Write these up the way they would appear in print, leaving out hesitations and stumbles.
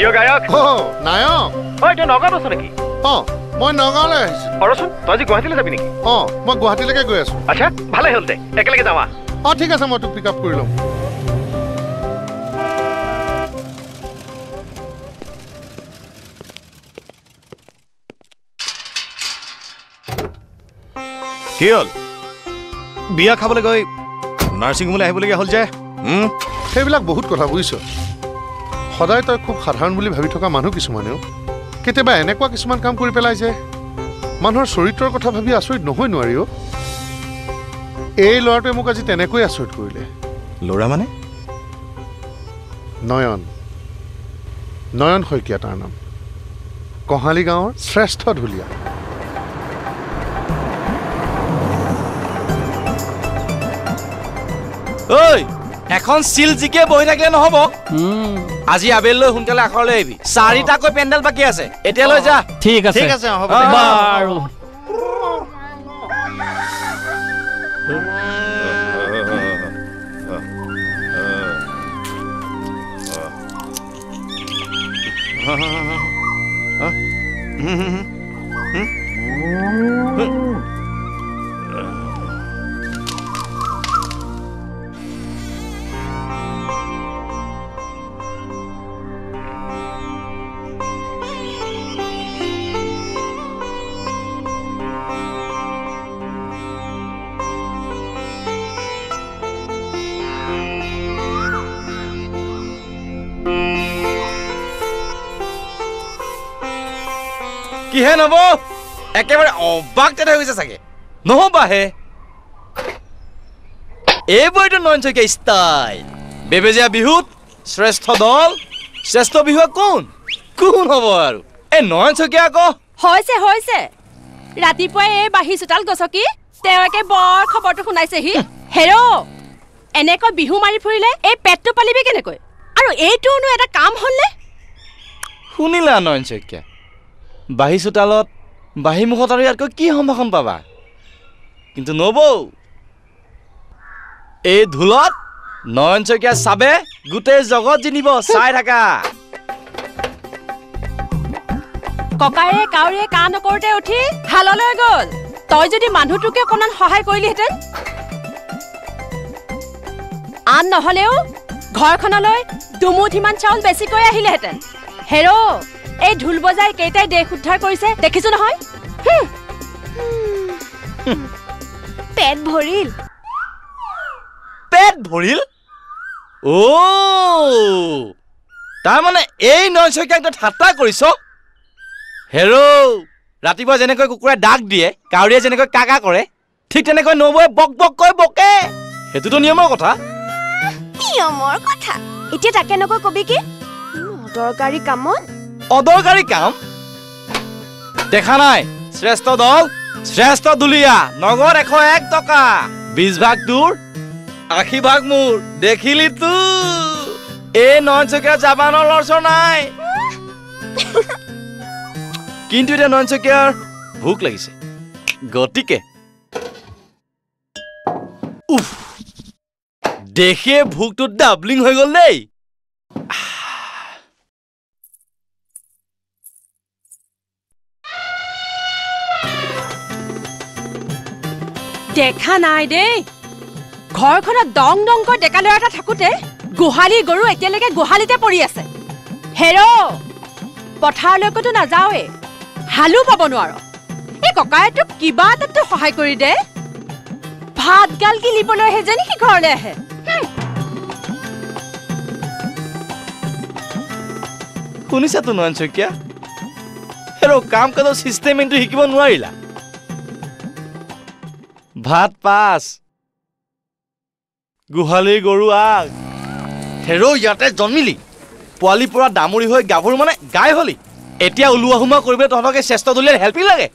প্ৰিয় গায়ক নায়ক তই নগাঁৱত আছ নেকি মই নগাঁৱলৈ আহিছো ৰচোন তই আজি গুৱাহাটীলৈ যাবি নেকি মই গুৱাহাটীলৈকে গৈ আছো আচ্ছা ভালে হ'ল দে একেলগে যাৱা ঠিক আছে মই তোক পিক আপ কৰি ল'ম কি হ'ল বিয়া খাবলৈ গৈ নাৰ্ছিং হোমলৈ আহিবলগীয়া হ'ল যে সেইবিলাক বহুত কথা বুজিছ সদায় তই খুব সাধাৰণ বুলি ভাবি থকা মানুহ কিছুমানেও কেতিয়াবা এনেকুৱা কিছুমান কাম কৰি পেলাই যে মানুহৰ চৰিত্ৰৰ কথা ভাবি আচৰিত নহয় নোৱাৰি এই ল'ৰাটোৱে মোক আজি তেনেকৈ আচৰিত কৰিলে ল'ৰা মানে নয়ন শইকীয়া তাৰ নাম কহালী গাঁৱৰ শ্ৰেষ্ঠ ঢুলীয়া ঐ এখন চিল জিকে বহি থাকিলে নহব আজি আবেলিলৈ সোনকালে আখৰলৈ আহিবি 4টাকৈ পেণ্ডেল বাকী আছে এতিয়ালৈ যা ঠিক আছে হ'ব বাৰু কিহে নব একেবাৰে অবাক তেনে হৈছে চাগে নহবাহে এইবাৰতো নয়ন শইকীয়া ষ্টাইল বেবেজীয়া বিহুত শ্ৰেষ্ঠ দল শ্ৰেষ্ঠ বিহুৱা কোন হ'ব আৰু এই নয়ন শইকীয়া আকৌ হৈছে ৰাতিপুৱাই এই বাঁহী চোতাল গছকি তেওঁকে বৰ খবৰটো শুনাইছেহি হেৰ এনেকৈ বিহু মাৰি ফুৰিলে এই পেটটো পালিবি কেনেকৈ আৰু এইটোনো এটা কাম হ'লনে শুনিলা নয়ন শইকীয়া বাঁহী চোতালত বাঁহী মুখত আৰু ইয়াতকৈ কি সম্ভাষণ পাবা কিন্তু নবৌ এই ঢোলত নয়ন শইকীয়া চাবে গোটেই জগত জিনিব চাই থাকা ককায়ে কাউৰীয়ে কা নকৰোতে উঠি হাললৈ গ'ল তই যদি মানুহটোকে অকণমান সহায় কৰিলিহেঁতেন আন নহ'লেও ঘৰখনলৈ দুমুঠিমান চাউল বেছিকৈ আহিলেহেঁতেন হেৰ এই ঢোল বজাই কেইটাই দেশ উদ্ধাৰ কৰিছে দেখিছো নহয় পেট ভৰিল তাৰমানে এই নয়ন শইকীয়াক ঠাট্টা কৰিছ হেৰ ৰাতিপুৱা যেনেকৈ কুকুৰাই ডাক দিয়ে কাউৰীয়ে যেনেকৈ কাকা কৰে ঠিক তেনেকৈ নবৌৱে বক বককৈ বকে সেইটোতো নিয়মৰ কথা এতিয়া তাকে নকৈ কবি কি অদৰকাৰী কাম দেখা নাই শ্ৰেষ্ঠ দল শ্ৰেষ্ঠ দুলীয়া নগদ 101 টকা 20 ভাগ তোৰ 80 ভাগ মোৰ দেখিলি তো এই নয়ন শইকীয়া জাবানৰ লৰচৰ নাই কিন্তু এতিয়া নয়ন শইকীয়াৰ ভোক লাগিছে গতিকে দেখে ভোকটো ডাবলিং হৈ গ'ল দেই দেখা নাই দেই ঘৰখনত দং দংকৈ ডেকা ল'ৰা এটা থাকোতে গোহালি গৰু এতিয়ালৈকে গোহালিতে পৰি আছে হেৰ পথাৰলৈকতো নাযাওৱে হালো পাব নোৱাৰ এই ককায়ে তোক কিবা এটাতো সহায় কৰি দে ভাত গাল গিলিবলৈ আহে যেন সি ঘৰলৈ আহে শুনিছাতো নয়ন শইকীয়া হেৰ কাম কাজৰ চিষ্টেমেণ্টটো শিকিব নোৱাৰিলা ভাত পাছ গোহালি গৰু আগ হেৰ ইয়াতে জন্মিলি পোৱালি পৰা ডামুৰি হৈ গাভৰু মানে গাই হলি এতিয়া ওলোৱা সোমোৱা কৰিবলৈ তহঁতকে শ্ৰেষ্ঠ দলীয়াৰ হেল্পিং লাগে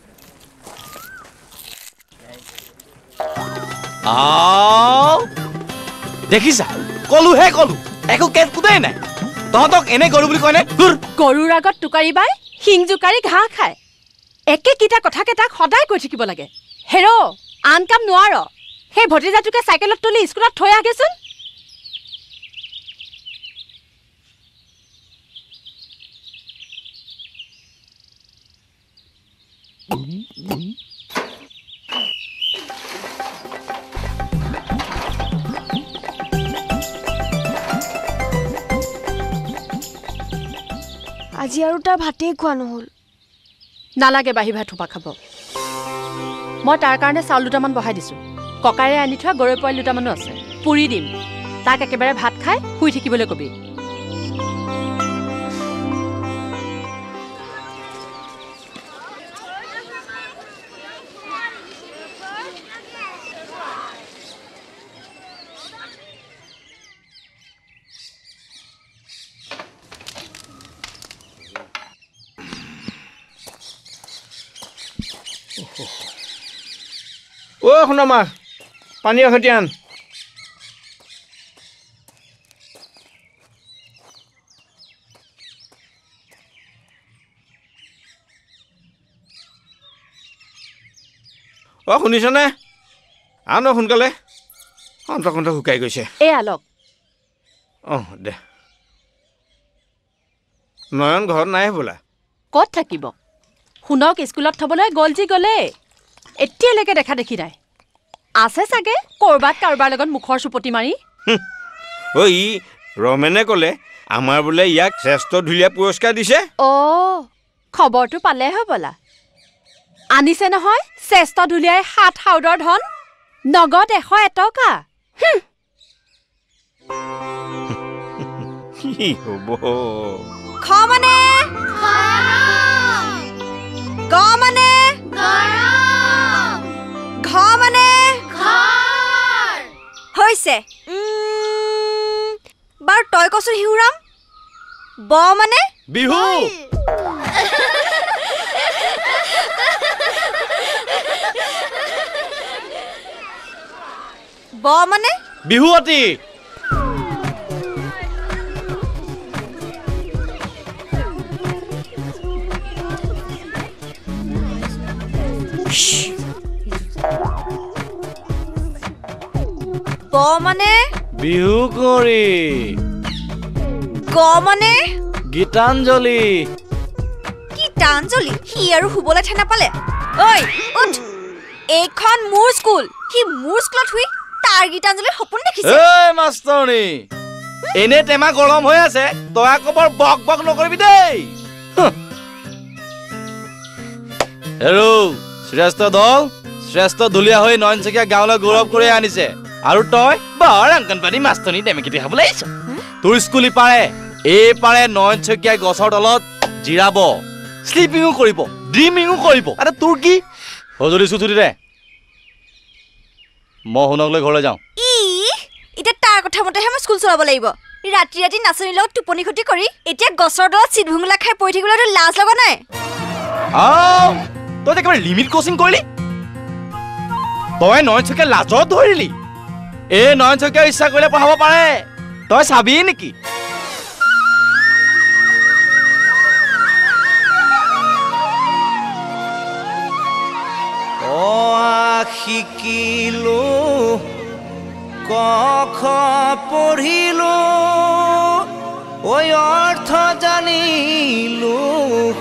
দেখিছা কলো একো কেট কুটাই নাই তহঁতক এনে গৰু বুলি কয়নে গৰুৰ আগত টুকাৰি বাই শিং জোকাৰি ঘাঁহ খায় একেকেইটা কথাকে তাক সদায় কৈ থাকিব লাগে হেৰ আন কাম নোৱাৰ সেই ভতিজাটোকে চাইকেলত তুলি স্কুলত থৈ আহগেচোন আজি আৰু তাৰ ভাতেই খোৱা নহ'ল। নালাগে বাঢ়ি ভাত থোপা খাব। মই তাৰ কাৰণে চাউল দুটামান বহাই দিছো। ককাৰে আনি থোৱা গৰৈ পোৱালি দুটামানো আছে, পুৰি দিম। তাক একেবাৰে ভাত খাই শুই থাকিবলৈ কবি। শুনা মা, পানী এখতি আন। শুনিছনে? আন সোনকালে, অন্তকণ্ঠ শুকাই গৈছে। এই আলক। দে। নয়ন ঘৰত নাই বোলা। ক'ত থাকিব? শুনক স্কুলত থবলৈ গ'ল যি গ'লে, এতিয়ালৈকে দেখা দেখি নাই। আছে চাগে ক'ৰবাত কাৰোবাৰ লগত মুখৰ চুপতি মাৰি। ই ৰমেনে ক'লে আমাৰ বোলে ইয়াক শ্ৰেষ্ঠ ঢুলীয়া পুৰস্কাৰ দিছে। খবৰটো পালে হ'বলা। আনিছে নহয় শ্ৰেষ্ঠ ঢুলীয়াই 7 হাউদৰ ধন, নগদ 100 টকা। কি হ'ব? খ মানে গ মানে ঘ মানে হৈছে। বাৰু তই কচোন শিউৰাম, ব মানে বিহু। ব মানে বিহুৱতী। ব মানে বিহু কৰি। গ মানে গীতাঞ্জলি। গীতাঞ্জলি? সি আৰু শুবলৈ ঠেনা পালে। ঐ উঠ, এইখন মোৰ স্কুল। সি মোৰ স্কুলত শুই তাৰ গীতাঞ্জলিৰ সপোন দেখিছে। মাষ্টৰনী, এনে টেমা গৰম হৈ আছে, তই আকৌ বৰ বক বক নকৰিবি দেই। শ্ৰেষ্ঠ দল, শ্ৰেষ্ঠ ঢুলীয়া হৈ নয়নচকীয়া গাঁৱলৈ গৌৰৱ কৰি আনিছে। আৰু তই বৰ অংকনবাদী মাষ্টৰনী ডেমেকিটি খাবলৈ আহিছ। তোৰ স্কুল ইপাৰে এইপাৰে নয়নচকীয়াই গছৰ তলত জিৰাব, শ্লিপিঙো কৰিব, ড্ৰিমিঙো কৰিব। আৰে তোৰ কি? সজুলি চুচুলি দে, মই শুনক লৈ ঘৰলৈ যাওঁ। এতিয়া তাৰ কথা মতেহে মই স্কুল চলাব লাগিব। ৰাতি ৰাতি নাচনীৰ লগত টোপনি ক্ষতি কৰি এতিয়া গছৰ তলত চিট ভুঙলা খাই পৰি থাকিবলৈ লাজ লগা নাই? তই একেবাৰে লিমিট কোচিং কৰিলি। তই নয়নচকীয়া লাজত ধৰিলি। এই নয়নচকীয়া ইচ্ছা কৰিলে পঢ়াব পাৰে, তই চাবি নেকি? শিকিলো ক খ পঢ়িলো, ঐ অৰ্থ জানিলো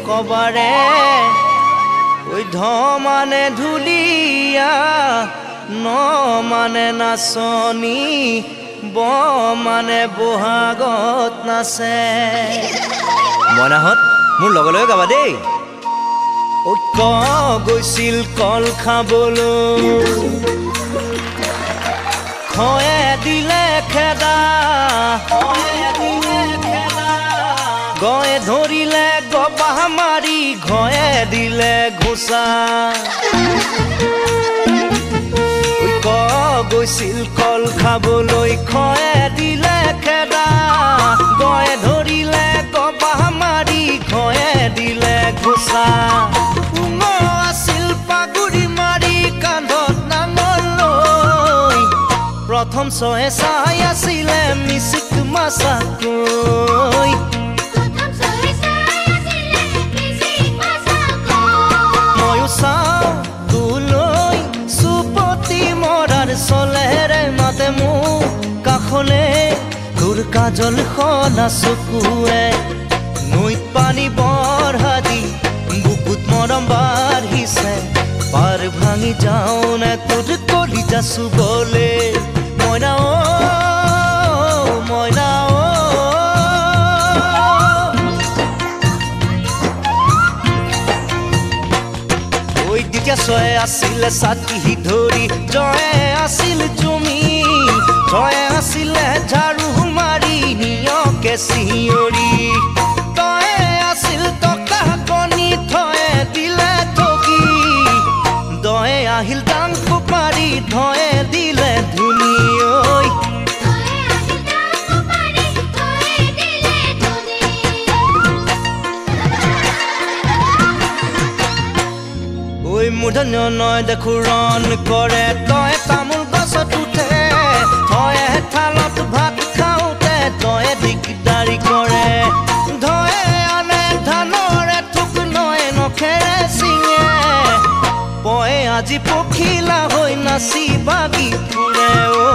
কবাৰে। ঐ ধ মানে ঢুলীয়া, ন মানে নাচনী, ব মানে বহাগত নাচে। মইনাহঁত মোৰ লগে লগে গাবা দেই। ঐক্য গৈছিল কল খাবলৈ, খয়ে দিলে খেদা, গয়ে ধৰিলে গবাহ মাৰি, ঘয়ে দিলে ঘোচা। ঐক্য গৈছিল কল খাবলৈ, খয়ে দিলে খেদা, গয়ে ধৰিলে গবাহ মাৰি, ঘয়ে দিলে ঘোচা। প্ৰথম চয়ে চাই আছিলে মিচিক মাছাকৈ, ময়ো চাওঁ তোলৈ চুপতি মৰাৰ চলেৰে মাতে মোক কাষলে। তোৰ কাজল সনা চকুৱে নৈত পানী বঢ়া দি বুকুত মৰম বাঢ়িছে। আমি যাওঁ নে তোৰ কলিজা চুবলে মইনা মইনা ঐ তেতিয়া ছয় আছিলে ছাতি ধৰি জয়ে আছিল জুমি জয়ে আছিলে ঝাৰু মাৰি নিয়কে চিঞৰি তয়ে আছিল টকা কণী থয়ে দিলে ঠগি দয়ে আহিল ডাংকু পাৰি ধয়ে দিলে ধুনি ঐ মূৰ্ধন্য নয় দেখো ৰণ কৰে তই তামোল গছত উঠে থয়ে থালত ভাত খাওঁতে তয়ে দিগদাৰি কৰে ধয়ে আনে ধানৰে থোক নয় নখেৰে চিঙে পয়ে আজি পখিলা হৈ নাচি বাগি ফুৰে ঐ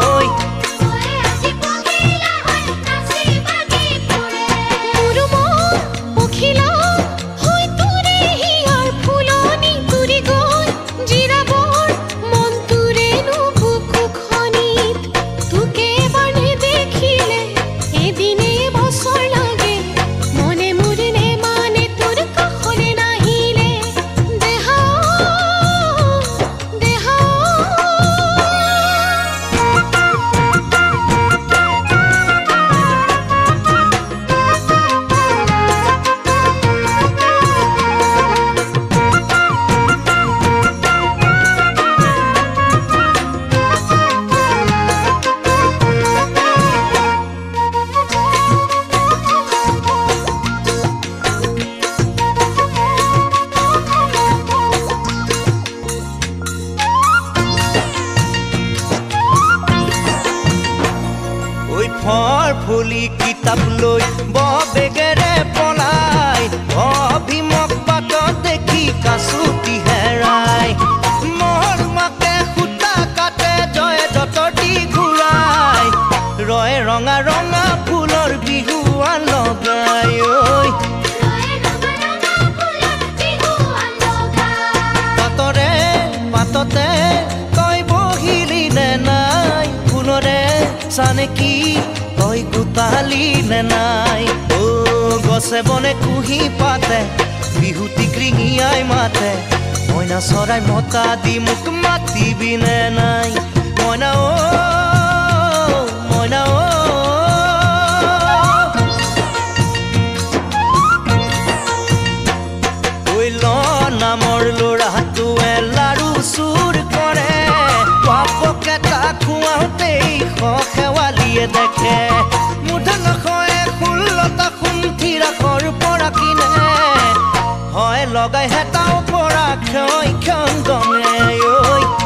ফুলি কিতাপ লৈ বেগেৰে পলাই অভিমক বাটত দেখি কাচুতি হেৰাই মোৰ মাকে সূতা কাটে জয়ে যতৰ দি ঘূৰাই ৰয়ে ৰঙা ৰঙা ফুলৰ বিহুৱান লগাই ঐ পাতৰে পাততে তই বহিলি নে নাই ফুলৰে চানে কি তই গোটালি নে নাই ও গছে বনে কুহি পাতে বিহুতি কৃঙিয়াই মাতে মইনা চৰাই মতা দি মোক মাতিবি নে নাই মইনা মইনা ঐ ল নামৰ ল'ৰাটোৱে লাৰু চুৰ কৰে পাপকে তাক খুৱাওঁতেই খেৱালিয়ে দেখে মূৰ্ধন্য খয়ে 16টা খুন্থিৰাখৰ পৰা কিনে হয় লগাই হেতাও পৰা ক্ষয় ক্ষংগমে ঐ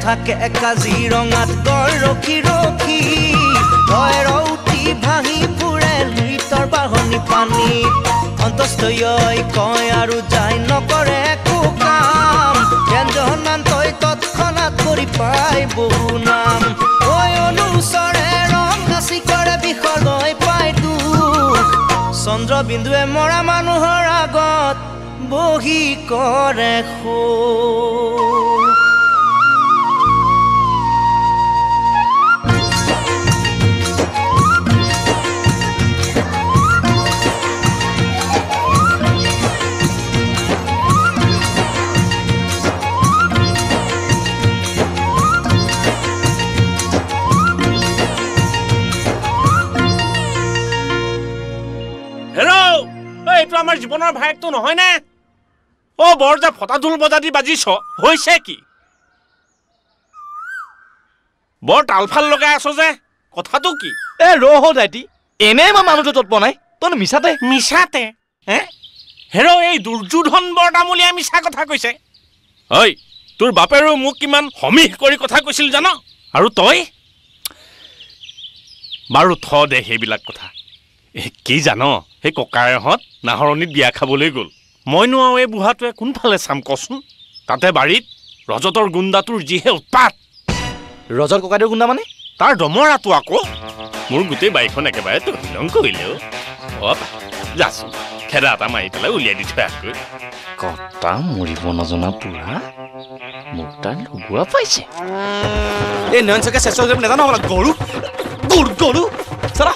থাকে কাজিৰঙাত গড় ৰখি ৰখি তই ৰৌতি ভাঙি ফুৰে লুইতৰ বাঢ়নি পানীত অন্তস্থই কয় আৰু যাই নকৰে একো কাম ব্যঞ্জনান তই তৎক্ষণাত কৰি পাই বহু নাম ঐ অনুচৰে ৰং নাচি কৰে বিষলৈ পাই দুখ চন্দ্ৰবিন্দুৱে মৰা মানুহৰ আগত বহি কৰে শোক আমাৰ জীৱনৰ ভাইকটো নহয় নে ও বৰ যে ফটা ঢোল বজা দি বাজিছ হৈছে কি বৰ তালফাল লগাই আছ যে কথাটো কি এ ৰহ দাইটি এনে মই মানুহটো তৎপ নাই তই মিছাতে মিছাতে হে হেৰ এই দুৰ্যোধন বৰতামুলীয়া মিছা কথা কৈছে ঐ তোৰ বাপেৰো মোক কিমান সমীহ কৰি কথা কৈছিল জান আৰু তই বাৰু থ দে সেইবিলাক কথা কি জান সেই ককায়েহঁত নাহৰণিত বিয়া খাবলৈ গ'ল মইনো আৰু এই বুঢ়াটোৱে কোনফালে চাম কচোন তাতে বাৰীত ৰজতৰ গুণ্ডাটোৰ যিহে উৎপাত ৰজত ককাইদেউৰ গুণ্ডা মানে তাৰ দমৰাটো আকৌ মোৰ গোটেই বাৰীখন একেবাৰে তহিলং কৰিলে যাচোন খেদা এটা মাৰি পেলাই উলিয়াই দি থৈ আহগৈ কটা মৰিব নজনা বুঢ়া মোক তাৰ লগোৱা পাইছে এই নয়ন চাগে চেষ্টা কৰিব নাজানো হ'বলা গৰু গৰু গৰু চাৰা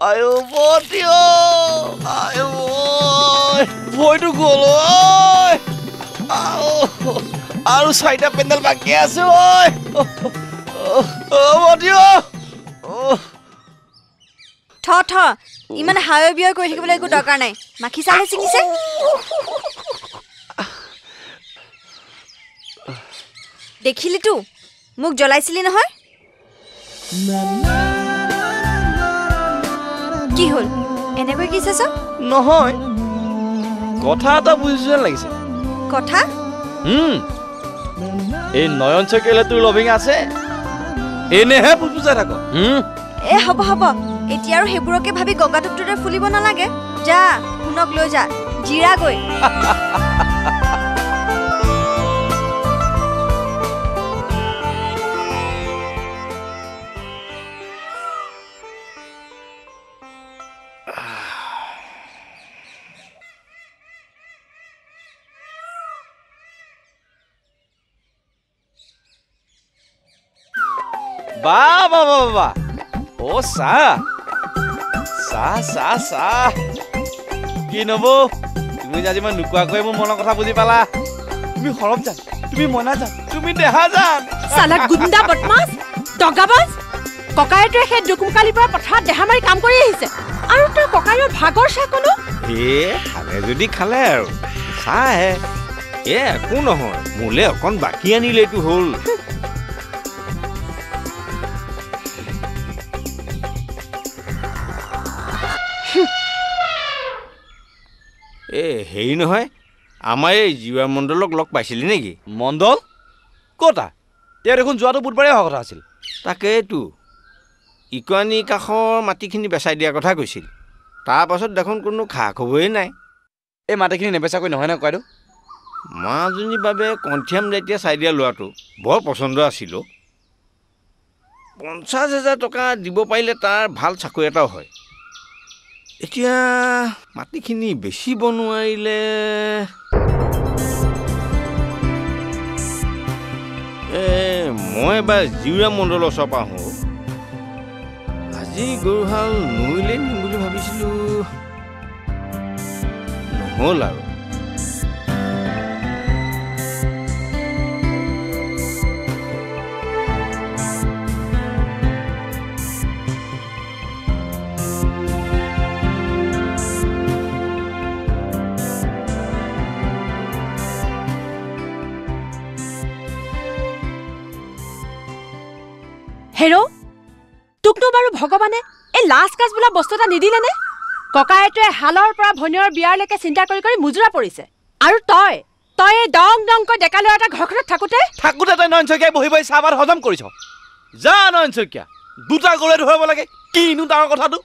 আয়ো বটিও আয়ো ভয়টো গ'ল আৰু চাৰিটা পেণ্ডেল বাকী আছে বটিও থ ইমান হাৱে বিয় কৰি থাকিবলৈ একো দৰকাৰ নাই মাখি চালে ছিঙিছে দেখিলিতো মোক জ্বলাইছিলি নহয় কি হ'ল এনেকৈ কি চাইছ নহয় কথা এটা বুজিছো যেন লাগিছে কথা এই নয়ন চকেলে তোৰ লভিং আছে এনেহে বুজাই থাক এ হ'ব এতিয়া আৰু সেইবোৰকে ভাবি গংগাটোপটোৰে ফুলিব নালাগে যা শুনক লৈ যা জিৰা গৈ বা ও চাহ কি নব তুমি আজি মই নোকোৱাকৈ মোৰ মনৰ কথা বুজি পালা তুমি সৰব জান তুমি মনা জান তুমি দেহা জান সালা গুণ্ডা বদমাছ দগাবাজ ককাইটোৱে সেই দুকুমকালিৰ পৰা পথাৰত দেহা মাৰি কাম কৰি আহিছে আৰু তোৰ ককাইৰ ভাগৰ চাহ কোনো খালে যদি খালে আৰু চাহে একো নহয় মোলে অকণ বাকী আনিলেতো হ'ল হেৰি নহয় আমাৰ এই জীৱা মণ্ডলক লগ পাইছিলি নেকি মণ্ডল ক'তা তেওঁ দেখোন যোৱাটো বুধবাৰে অহা কথা আছিল তাকেইতো ইকুৱানী কাষৰ মাটিখিনি বেচাই দিয়াৰ কথা কৈছিল তাৰপাছত দেখোন কোনো খা খবৰেই নাই এই মাটিখিনি নেবেচাকৈ নহয় ন কয়তো মাজনীৰ বাবে কণ্ঠিয়াম জাতীয় চাই দিয়া লোৱাটো বৰ পচন্দ আছিল 50,000 টকা দিব পাৰিলে তাৰ ভাল চাকৰি এটাও হয় এতিয়া মাটিখিনি বেচিব নোৱাৰিলে মই এবাৰ জিউৰা মণ্ডলৰ ওচৰৰ পৰা আহোঁ আজি গৰুহাল নৈলে নিম বুলি ভাবিছিলোঁ নহ'ল আৰু হেৰো তোকনো বাৰু ভগৱানে এই লাজ কাজ বোলা বস্তু এটা নিদিলেনে ককাইটোৱে হালৰ পৰা ভনীয়ৰ বিয়াৰলৈকে চিন্তা কৰি কৰি মুজুৰা পৰিছে আৰু তই এই দংকৈ ডেকা ল'ৰা এটা ঘৰখনত থাকোঁতে তই নয়ন শইকীয়াই বহি বহি চাহপাত হজম কৰিছ যা নয়ন শইকীয়া দুটা গৰুৱে ধৰিব লাগে কিনো ডাঙৰ কথাটো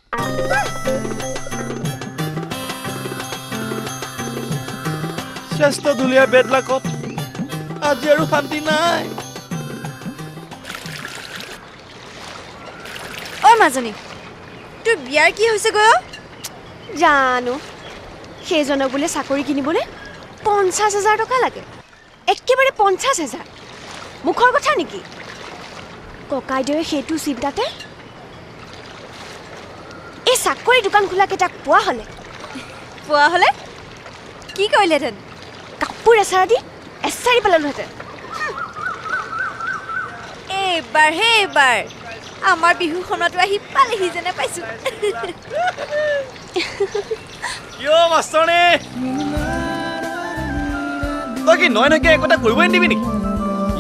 শ্ৰেষ্ঠ দুলীয়া বেদলাকত আজি আৰু শান্তি নাই ঐ মাজনী তোৰ বিয়াৰ কি হৈছে গৈ জানো সেইজনক বোলে চাকৰি কিনিবলৈ 50,000 টকা লাগে একেবাৰে 50,000 মুখৰ কথা নেকি ককাইদেৱে সেইটো চিন্তাতে এই চাকৰি দোকান খোলা কেইটাক পোৱা হ'লে কি কৰিলেহেঁতেন কাপোৰ এচাৰি দি এচাৰি পেলালোহেঁতেন এইবাৰ আমাৰ বিহুখনতো আহি পালেহি যেনে পাইছো কিয় মাষ্টৰনে তই কি নয় নকে একোটা কৰিবই নিবি নেকি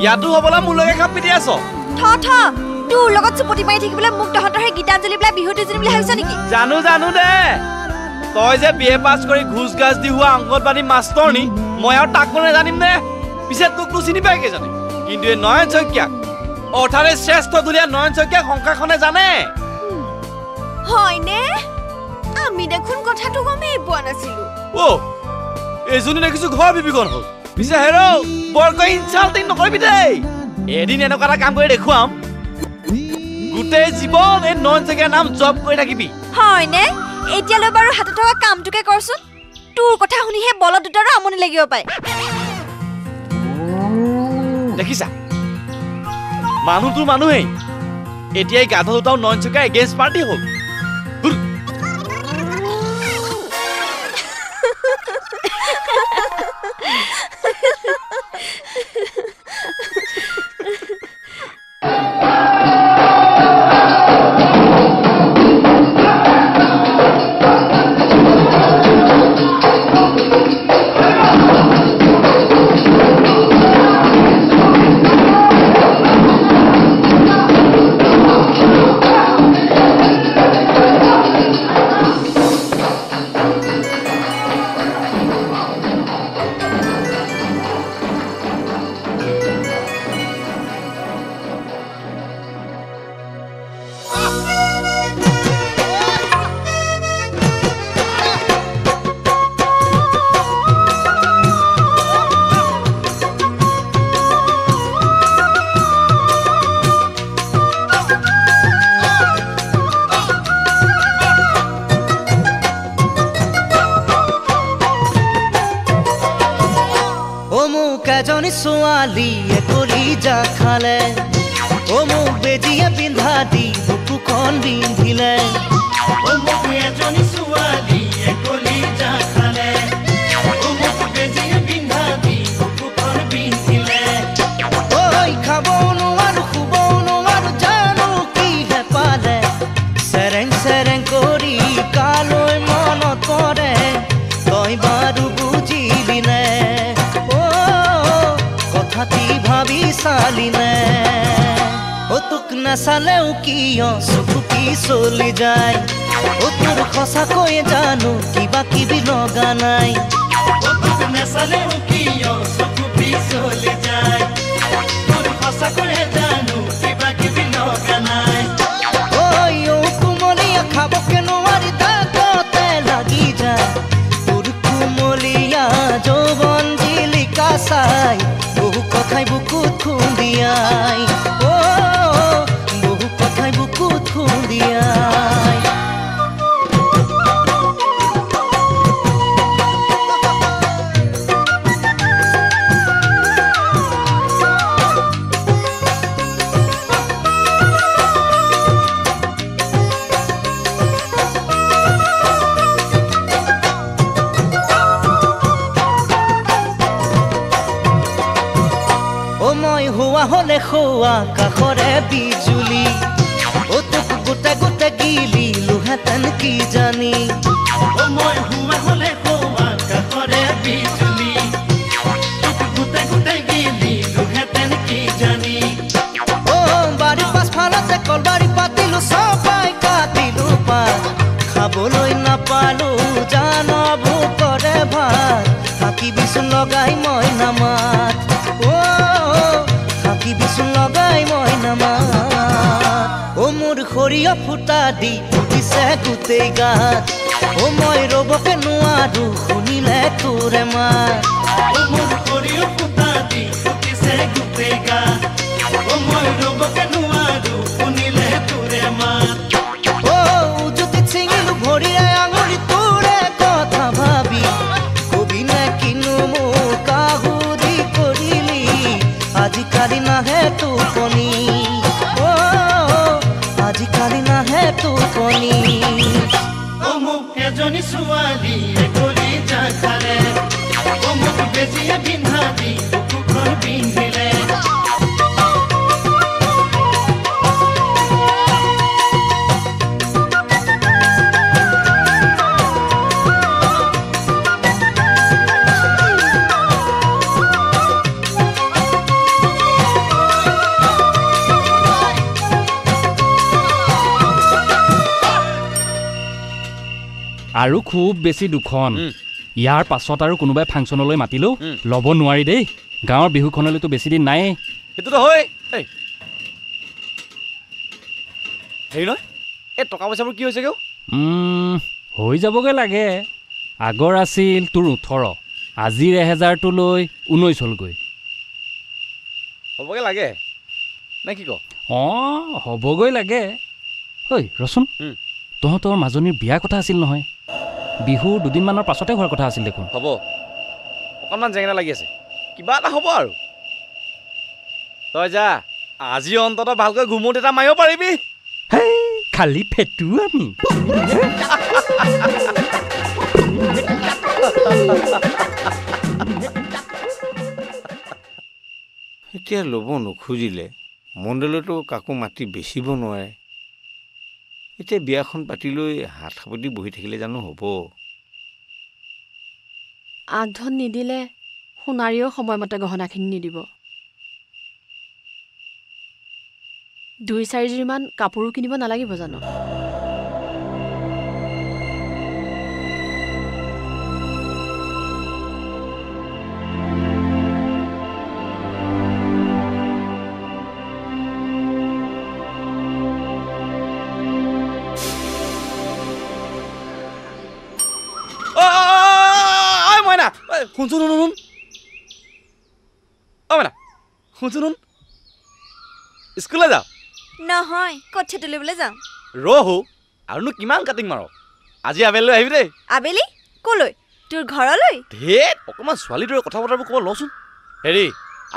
ইয়াতো হ'বলা মোৰ লগে খাপ পিটি আছ থ তোৰ লগত চুপতি মাৰি থাকিবলৈ মোক তহঁতৰ সেই গীতাঞ্জলি বোলা বিহুটো যেন বুলি ভাবিছ নেকি জানো দে তই যে বিএ পাছ কৰি ঘোষ গাছ দি হোৱা অংগনবাদী মাষ্টৰনি মই আৰু তাক কোনে জানিম নে পিছে তোকতো চিনি পাই কে জানে কিন্তু এই নয়ন শইকীয়াক অৰ্থাৎ শ্ৰেষ্ঠ দুলীয়া নয়ন শইকীয়াক সংসাৰখনে জানে হয়নে আমি দেখোন কথাটো গমেই পোৱা নাছিলো ও এজনী দেখিছো ঘৰ বিবিগণ হ'ল পিছে হেৰ বৰকৈ ইনচাল্টিং নকৰিবি দেই এদিন এনেকুৱা এটা কাম কৰি দেখুৱাম গোটেই জীৱন এই নয়ন শইকীয়াৰ নাম জপ কৰি থাকিবি হয়নে এতিয়ালৈ বাৰু হাতত থকা কামটোকে কৰচোন তোৰ কথা শুনিহে বলত দুটাৰো আমনি লাগিব পায় দেখিছা মানুহটোৰ মানুহেই এতিয়াই গাধ দুটাও নয়ন শইকীয়া এগেইনষ্ট পাৰ্টি হ'ল এজনী ছোৱালীয়ে কলিজা খালে ও মোক বেজিয়ে পিন্ধা দি বুকুখন বিন্ধিলে ও মোক এজনী ছোৱালীয়ে কলিজা খালে ও মোক বেজিয়ে পিন্ধা দি বুকুখন বিন্ধিলে ঐ খাবও নোৱাৰো শুবও নোৱাৰো জানো কিহে পালে চেৰেং চেৰেং কৰি কালৈ মনত পৰে তই বাৰু বুজিলি নে ভাবি চালিনে ও তোক নাচালেও কিয় চকু কি চলি যায় ও তোৰ সঁচাকৈ জানো কিবা কিবি লগা নাই ও তোক নাচালেও কিয় চকু কি চলি যায় তোৰ সঁচাকৈ জানো কিবা কিবি লগা নাই ঐ কুমলীয়া খাবকে নোৱাৰি দাঁততে লাগি যায় তোৰ কুমলীয়া যৌৱন জিলিকা চাই বহু কথাই বুকুত খুন্দিয়াই ও বহু কথাই বুকুত খুন্দিয়াই হলে খোৱা কাষৰে বিজুলি ও তোক গোটে গোটে গিলিলোহেঁতেন কি জানি ও মই হুৱা হলে খোৱা কাষৰে বিজুলি তোক গোটে গোটে গিলিলোহেঁতেন কি জানি ও বাৰীৰ পাছফালতে কলবাৰী পাতিলো চবাই কাটিলো পাত খাবলৈ নাপালো জানো ভোকৰে ভাত থাকি বিচু লগাই মই নামাত বিচুন লগাই মই নামাত ও মোৰ সৰিয়হ ফুটা দি ফুটিছে গোটেই গাত ও মই ৰবকে নোৱাৰো শুনিলে তোৰে মাত ও মোৰ সৰিয়হ ফুটা দি ফুটিছে গোটেই গাত ও মই ৰবকে নোৱাৰো শুনিলে তোৰে মাত ও যদি ছিঙিলো ভৰিৰে আঙুলি তোৰে কথা ভাবি কবি নে কিনো মোক আহুৰি কৰিলি আজিকালি নাহে টোপনি ও আজিকালি নাহে টোপনি ও মোক এজনী ছোৱালীয়ে কলিজা খালে ও মোক বেজিয়ে আৰু খুব বেছি দুখন ইয়াৰ পাছত আৰু কোনোবাই ফাংচনলৈ মাতিলেও ল'ব নোৱাৰি দেই গাঁৱৰ বিহুখনলৈতো বেছি দিন নাই সেইটোতো হয় হেৰি নহয় এই টকা পইচাবোৰ কি হৈছে কেও হৈ যাবগৈ লাগে আগৰ আছিল তোৰ 18 আজিৰ 1000টো লৈ 19 হ'লগৈ হ'বগৈ লাগে নে কি ক হ'বগৈ লাগে ঐ ৰচোন তহঁতৰ মাজনীৰ বিয়াৰ কথা আছিল নহয় বিহুৰ দুদিনমানৰ পাছতে হোৱাৰ কথা আছিল দেখোন হ'ব অকণমান জেঙেনা লাগি আছে কিবা এটা হ'ব আৰু তই যা আজি অন্তত ভালকৈ ঘুমুত এটা মাৰিব পাৰিবি খালি ফেটু আমি এতিয়া ল'ব নোখোজিলে মণ্ডলতো কাকো মাতি বেচিব নোৱাৰে এতিয়া বিয়াখন পাতি লৈ হাত সাবতি বহি থাকিলে জানো হ'ব আগধন নিদিলে সোণাৰীও সময়মতে গহনাখিনি নিদিব 2-4 যোৰমান কাপোৰো কিনিব নালাগিব জানো শুনচোন শুনচোন স্কুললৈ যাওঁ নহয় কঠিয়া তুলিবলৈ যাওঁ ৰহো আৰুনো কিমান কাটিং মাৰ আজি আবেলিলৈ আহিবি দেই আবেলি কলৈ তোৰ ঘৰলৈ ধেত অকণমান ছোৱালীটোৰ কথা বতৰাবোৰ ক'ব লচোন হেৰি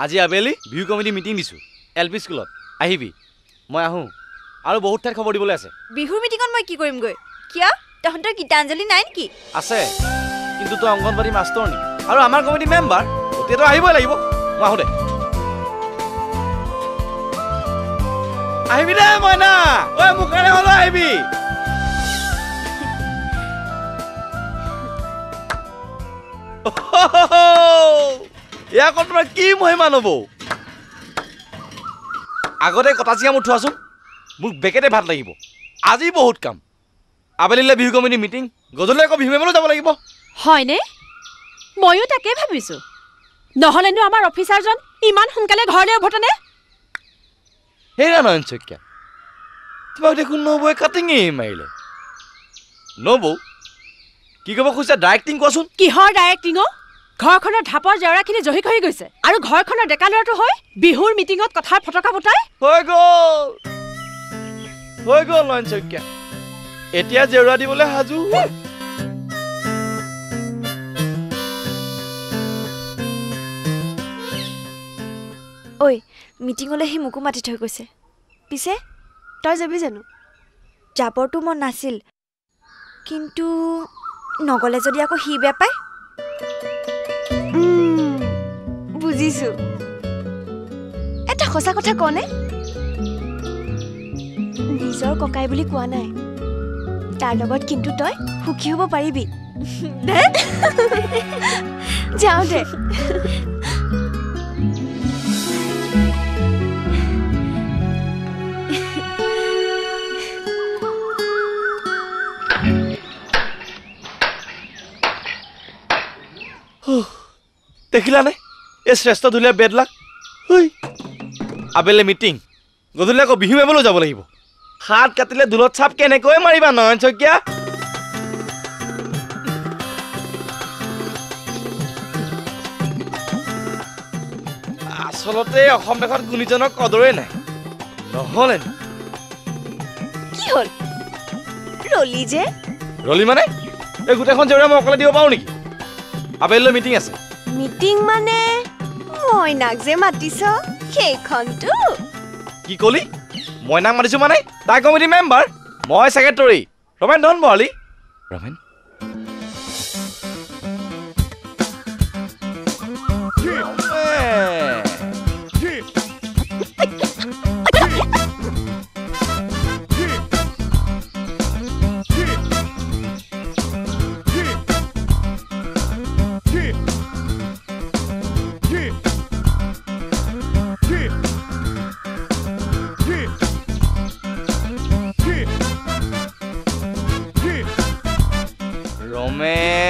আজি আবেলি বিহু কমিটি মিটিং দিছোঁ LP স্কুলত আহিবি মই আহোঁ আৰু বহুত ঠাইত খবৰ দিবলৈ আছে বিহুৰ মিটিঙত মই কি কৰিমগৈ কিয় তহঁতৰ গীতাঞ্জলি নাই নেকি আছে কিন্তু তই অংগনবাড়ী মাষ্টৰ নেকি আৰু আমাৰ কমিটি মেম্বাৰ তেতিয়াতো আহিবই লাগিব মই আহোঁ দে আহিবি দে মইনা ঐ মোৰ কাৰণে হ'লেও আহিবি ইয়াক তোমাৰ কি মহিমা নবৌ আগতে কটা চিঙা মোৰ থোৱাচোন মোক বেকেটে ভাত লাগিব আজি বহুত কাম আবেলিলৈ বিহু কমিটি মিটিং গধূলি আকৌ বিহু মেমলৈ যাব লাগিব হয়নে ময়ো তাকে ভাবিছো নহলেনো আমাৰ অফিচাৰজন ইমান সোনকালে ঘৰলৈ উভতনে হেৰা নয়ন শইকীয়া তোমাক দেখোন নবৌয়ে কাটিঙেই মাৰিলে নবৌ কি ক'ব খুজিছা ডাইৰেক্টিং কোৱাচোন কিহৰ ডাইৰেক্টিং ঘৰখনৰ ঢাপৰ জেওৰাখিনি জহি খহি গৈছে আৰু ঘৰখনৰ ডেকা ল'ৰাটো হৈ বিহুৰ মিটিঙত কথাৰ ফটকা ফুটাই হৈ গ'ল নয়ন শইকীয়া এতিয়া জেওৰা দিবলৈ সাজু ঐ মিটিঙলৈ সি মোকো মাতি থৈ গৈছে পিছে তই যাবি জানো যাবৰটো মন নাছিল কিন্তু নগলে যদি আকৌ সি বেয়া পায় বুজিছো এটা সঁচা কথা কনে নিজৰ ককাই বুলি কোৱা নাই তাৰ লগত কিন্তু তই সুখী হ'ব পাৰিবি যাওঁ দে দেখিলানে এই শ্ৰেষ্ঠ ধুলীয়া বেদলাক আবেলি মিটিং গধূলি আকৌ বিহু মেমলৈ যাব লাগিব হাত কাটিলে দুলত চাপ কেনেকৈ মাৰিবা নয়ন শইকীয়া আচলতে অসম দেশত গুণীজনক কদৰেই নাই নহ'লে কি হ'ল ৰলি যে ৰলি মানে এই গোটেইখন জেওৰা মই অকলে দিব পাৰোঁ নেকি আবেলিলৈ মিটিং আছে মিটিং মানে মইনাক যে মাতিছ সেইখনটো কি কলি মইনাক মাতিছো মানে তাই কমিটি মেম্বাৰ মই ছেক্ৰেটাৰী ৰমেন ধন বৰালি ৰমেন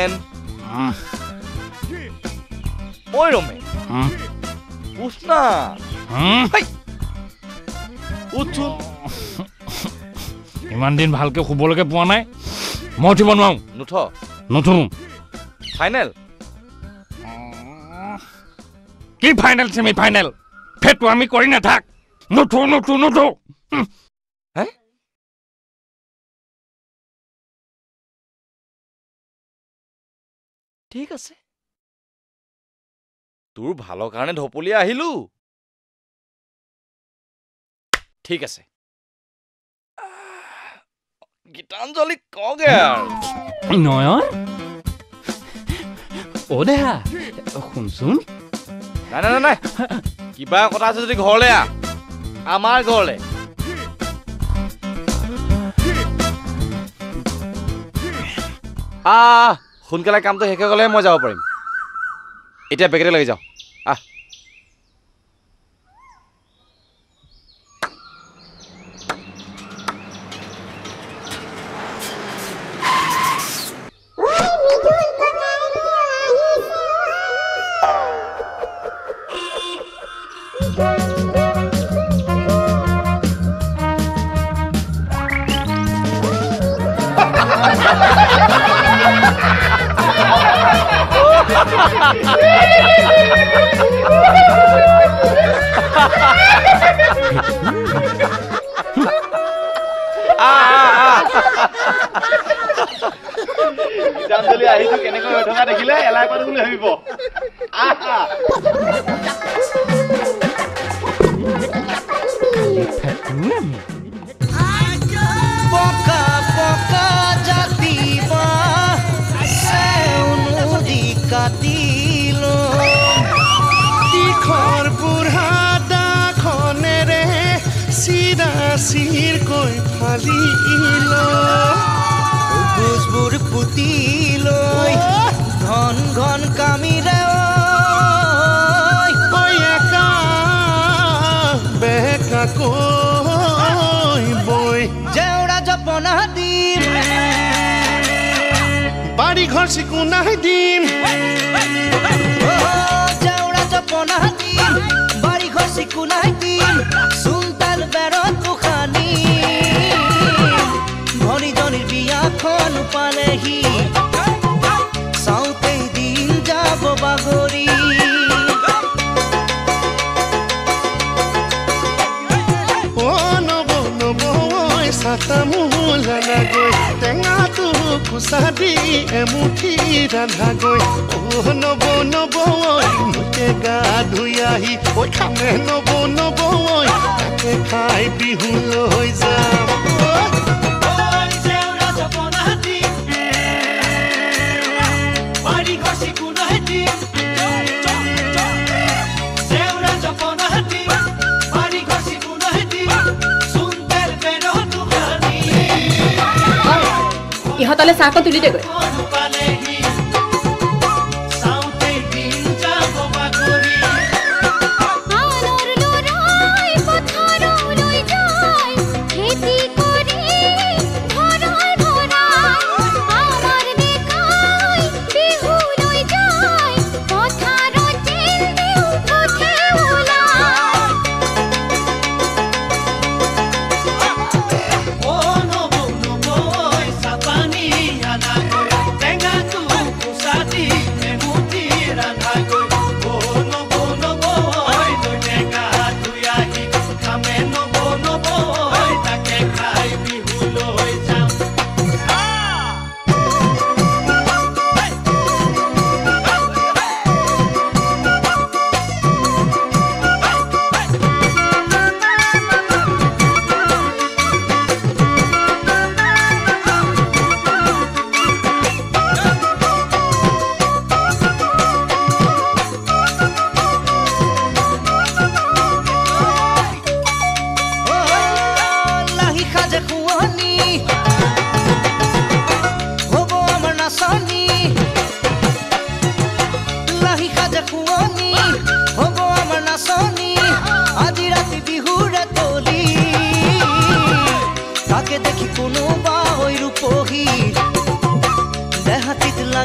ৰমেন ঐ ৰমেন উঠ না উঠচোন ইমান দিন ভালকে শুবলৈকে পোৱা নাই মই উঠিব নোৱাৰো নুঠো ফাইনেল কি ফাইনেল চেমি ফাইনেল ফেটো আমি কৰি নাথাক নুঠো ঠিক আছে তোৰ ভালৰ কাৰণে ঢপলিয়াই আহিলো ঠিক আছে গীতাঞ্জলি কগে আৰু নয়ন অ দেহা শুনচোন নাই কিবা কথা আছে যদি ঘৰলৈ আমাৰ ঘৰলৈ সোনকালে কামটো শেষ হৈ গ'লেহে মই যাব পাৰিম এতিয়া বেগেতে লাগি যাওঁ গীতাঞ্জলি আহিছো কেনেকৈ হৈ থকা দেখিলে এলাই পাতো বুলি ভাবিব পকা পকা জাতিবা সেউনুদি কাটিলো তীখৰ বুঢ়া দাখনেৰে চিৰা চিৰকৈ ফালিলো গোজবোৰ পুতি লৈ ঘন ঘন কামিৰে একা বেকাকৈ বৈ জেউৰা জপনা দিম বাড়ি ঘৰ চিকুনাই দিম জেউৰা জপনা দিম বাড়ি ঘৰ চিকুনাই দিম চুলতাল বেৰত উখানি ভনীজনীৰ বিয়াখন পালেহি চাওঁতেই দিন যাব বাগৰি চাতামুলাগৈ টেঙাটো খুচাদি এমুঠি ৰান্ধাগৈ নব মোকে গা ধুই আহি খামে নব তাকে খাই বিহু লৈ যাম ইহঁতলে চাহকণ তুলি দেগৈ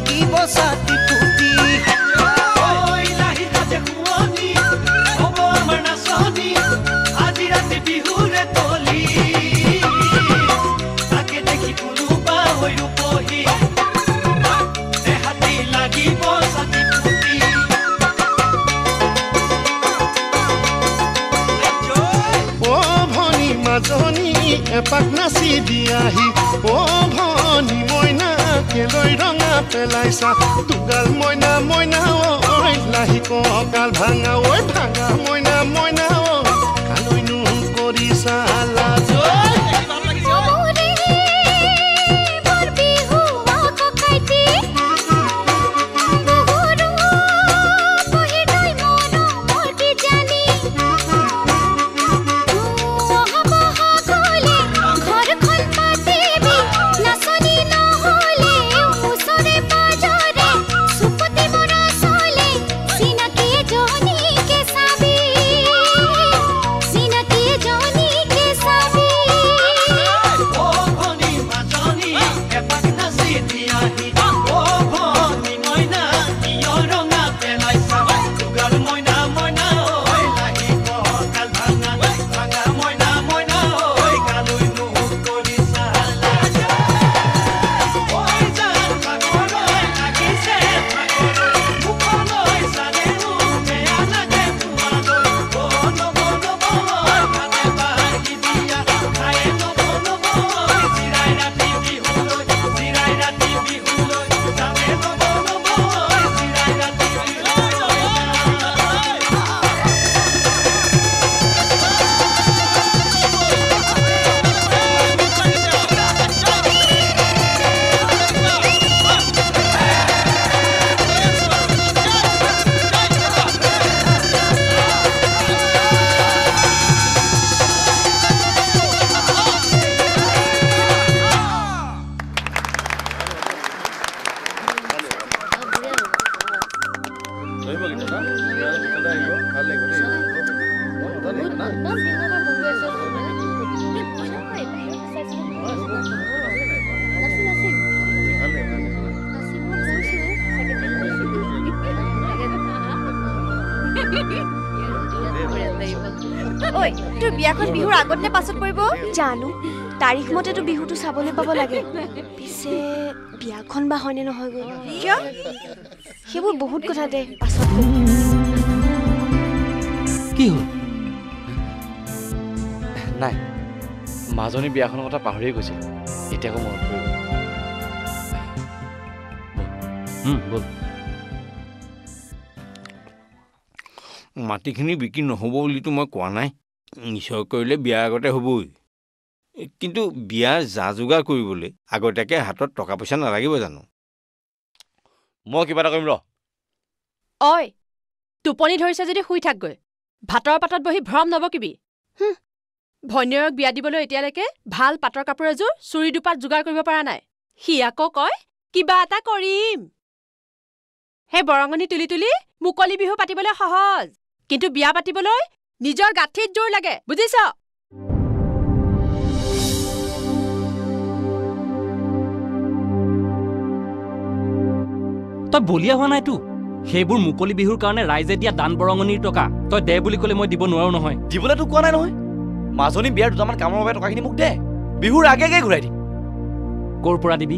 লাগিব ছাতি ফুটি আজি ৰাতি বিহুৰে তলি তাকে দেখি কোনোবা হৈ ৰূপহী দেহাতি লাগিব ছাতি ফুটি ও ভনী মাজনী এপাক নাচি দিয়াহি ও ভনী মইনা কেলৈ ৰঙা পেলাইছা দুগাল মইনা মইনা ঐ লাহি কঁকাল ভাঙা ঐ ভাঙা মইনা মইনা কালৈনো কৰিছা লাজ ঐ তোৰ বিয়াখন বিহুৰ আগত নে পাছত পৰিব জানো তাৰিখ মতেতো বিহুটো চাবলৈ পাব লাগে পিছে বিয়াখন বা হয়নে নহয় গৈ কিয় সেইবোৰ বহুত কথা দে পাছত কি হ'ল নাই মাজনী বিয়াখনৰ কথা পাহৰিয়ে গৈছিল এতিয়া আকৌ মনত পৰিব বল মাটিখিনি বিক্ৰী নহ'ব বুলিতো মই কোৱা নাই নিশ্চয় কৰিলে বিয়াৰ আগতে হ'বই কিন্তু বিয়াৰ যা যোগাৰ কৰিবলৈ আগতীয়াকৈ হাতত টকা পইচা নালাগিব জানো মই কিবা এটা কৰিম ৰ ঐ টোপনি ধৰিছে যদি শুই থাকগৈ ভাতৰ পাতত বহি ভ্ৰম নবকিবি ভন্যক বিয়া দিবলৈ এতিয়ালৈকে ভাল পাটৰ কাপোৰ এযোৰ চুৰি দুপাত যোগাৰ কৰিব পৰা নাই সি আকৌ কয় কিবা এটা কৰিম সেই বৰঙনি তুলি তুলি মুকলি বিহু পাতিবলৈ সহজ কিন্তু বিয়া পাতিবলৈ নিজৰ গাঁঠিত জোৰ লাগে বুজিছ তই বলিয়া হোৱা নাইতো সেইবোৰ মুকলি বিহুৰ কাৰণে ৰাইজে দিয়া দান বৰঙনিৰ টকা তই দে বুলি ক'লে মই দিব নোৱাৰো নহয় দিবলৈতো কোৱা নাই নহয় মাজনী বিয়াৰ দুটামান কামৰ বাবে টকাখিনি মোক দে বিহুৰ আগে আগে ঘূৰাই দিম ক'ৰ পৰা দিবি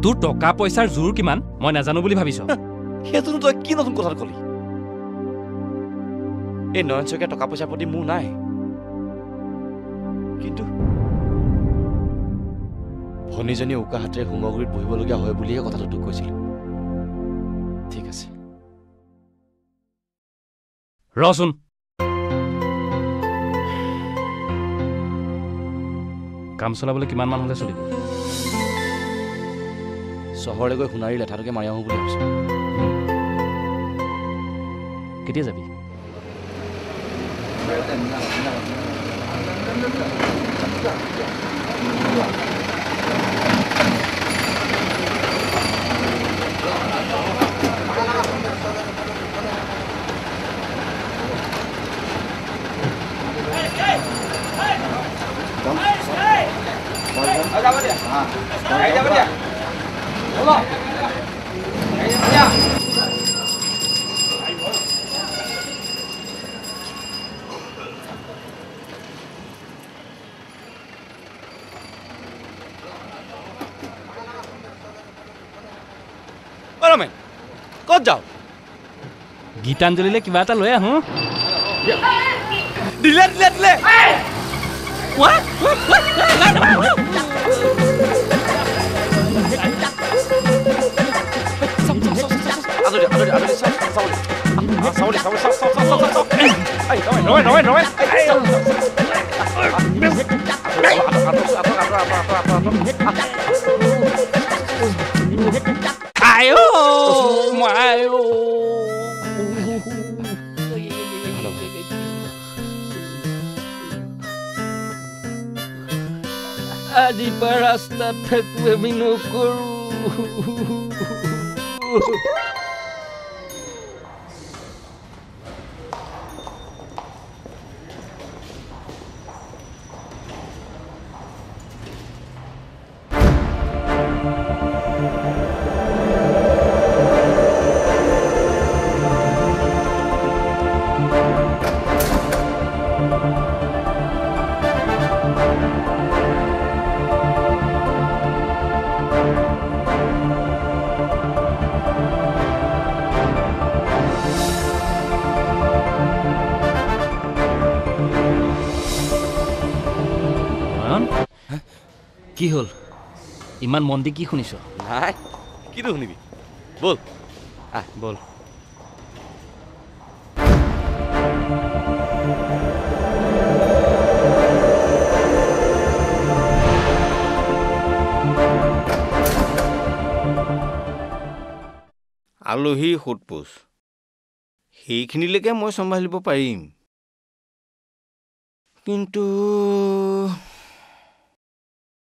তোৰ টকা পইচাৰ জোৰ কিমান মই নাজানো বুলি ভাবিছ সেইটোনো তই কি নতুন কথা কলি এই নয়ন শইকীয়া টকা পইচাৰ প্ৰতি মোৰ নাই কিন্তু ভনীজনী উকা হাতেৰে হোমগুৰিত বহিবলগীয়া হয় বুলিহে কথাটো তোক কৈছিলো ঠিক আছে ৰচোন কাম চলাবলৈ কিমান মান হ'লে চলিব চহৰলৈ গৈ সোণাৰী লেঠাটোকে মাৰি আহোঁ বুলি ভাবিছোঁ কেতিয়া যাবি ৰমেন ক'ত যাওঁ গীতাঞ্জলিলৈ কিবা এটা লৈ আহোঁ দিলে দিলে দিলে আজি পৰা ৰাস্তাত থাকো আমি নকৰো কি হ'ল ইমান মন দি কি শুনিছ নাই কিটো শুনিবি বল বল আলহীৰ সোধপোছ সেইখিনিলৈকে মই চম্ভালিব পাৰিম কিন্তু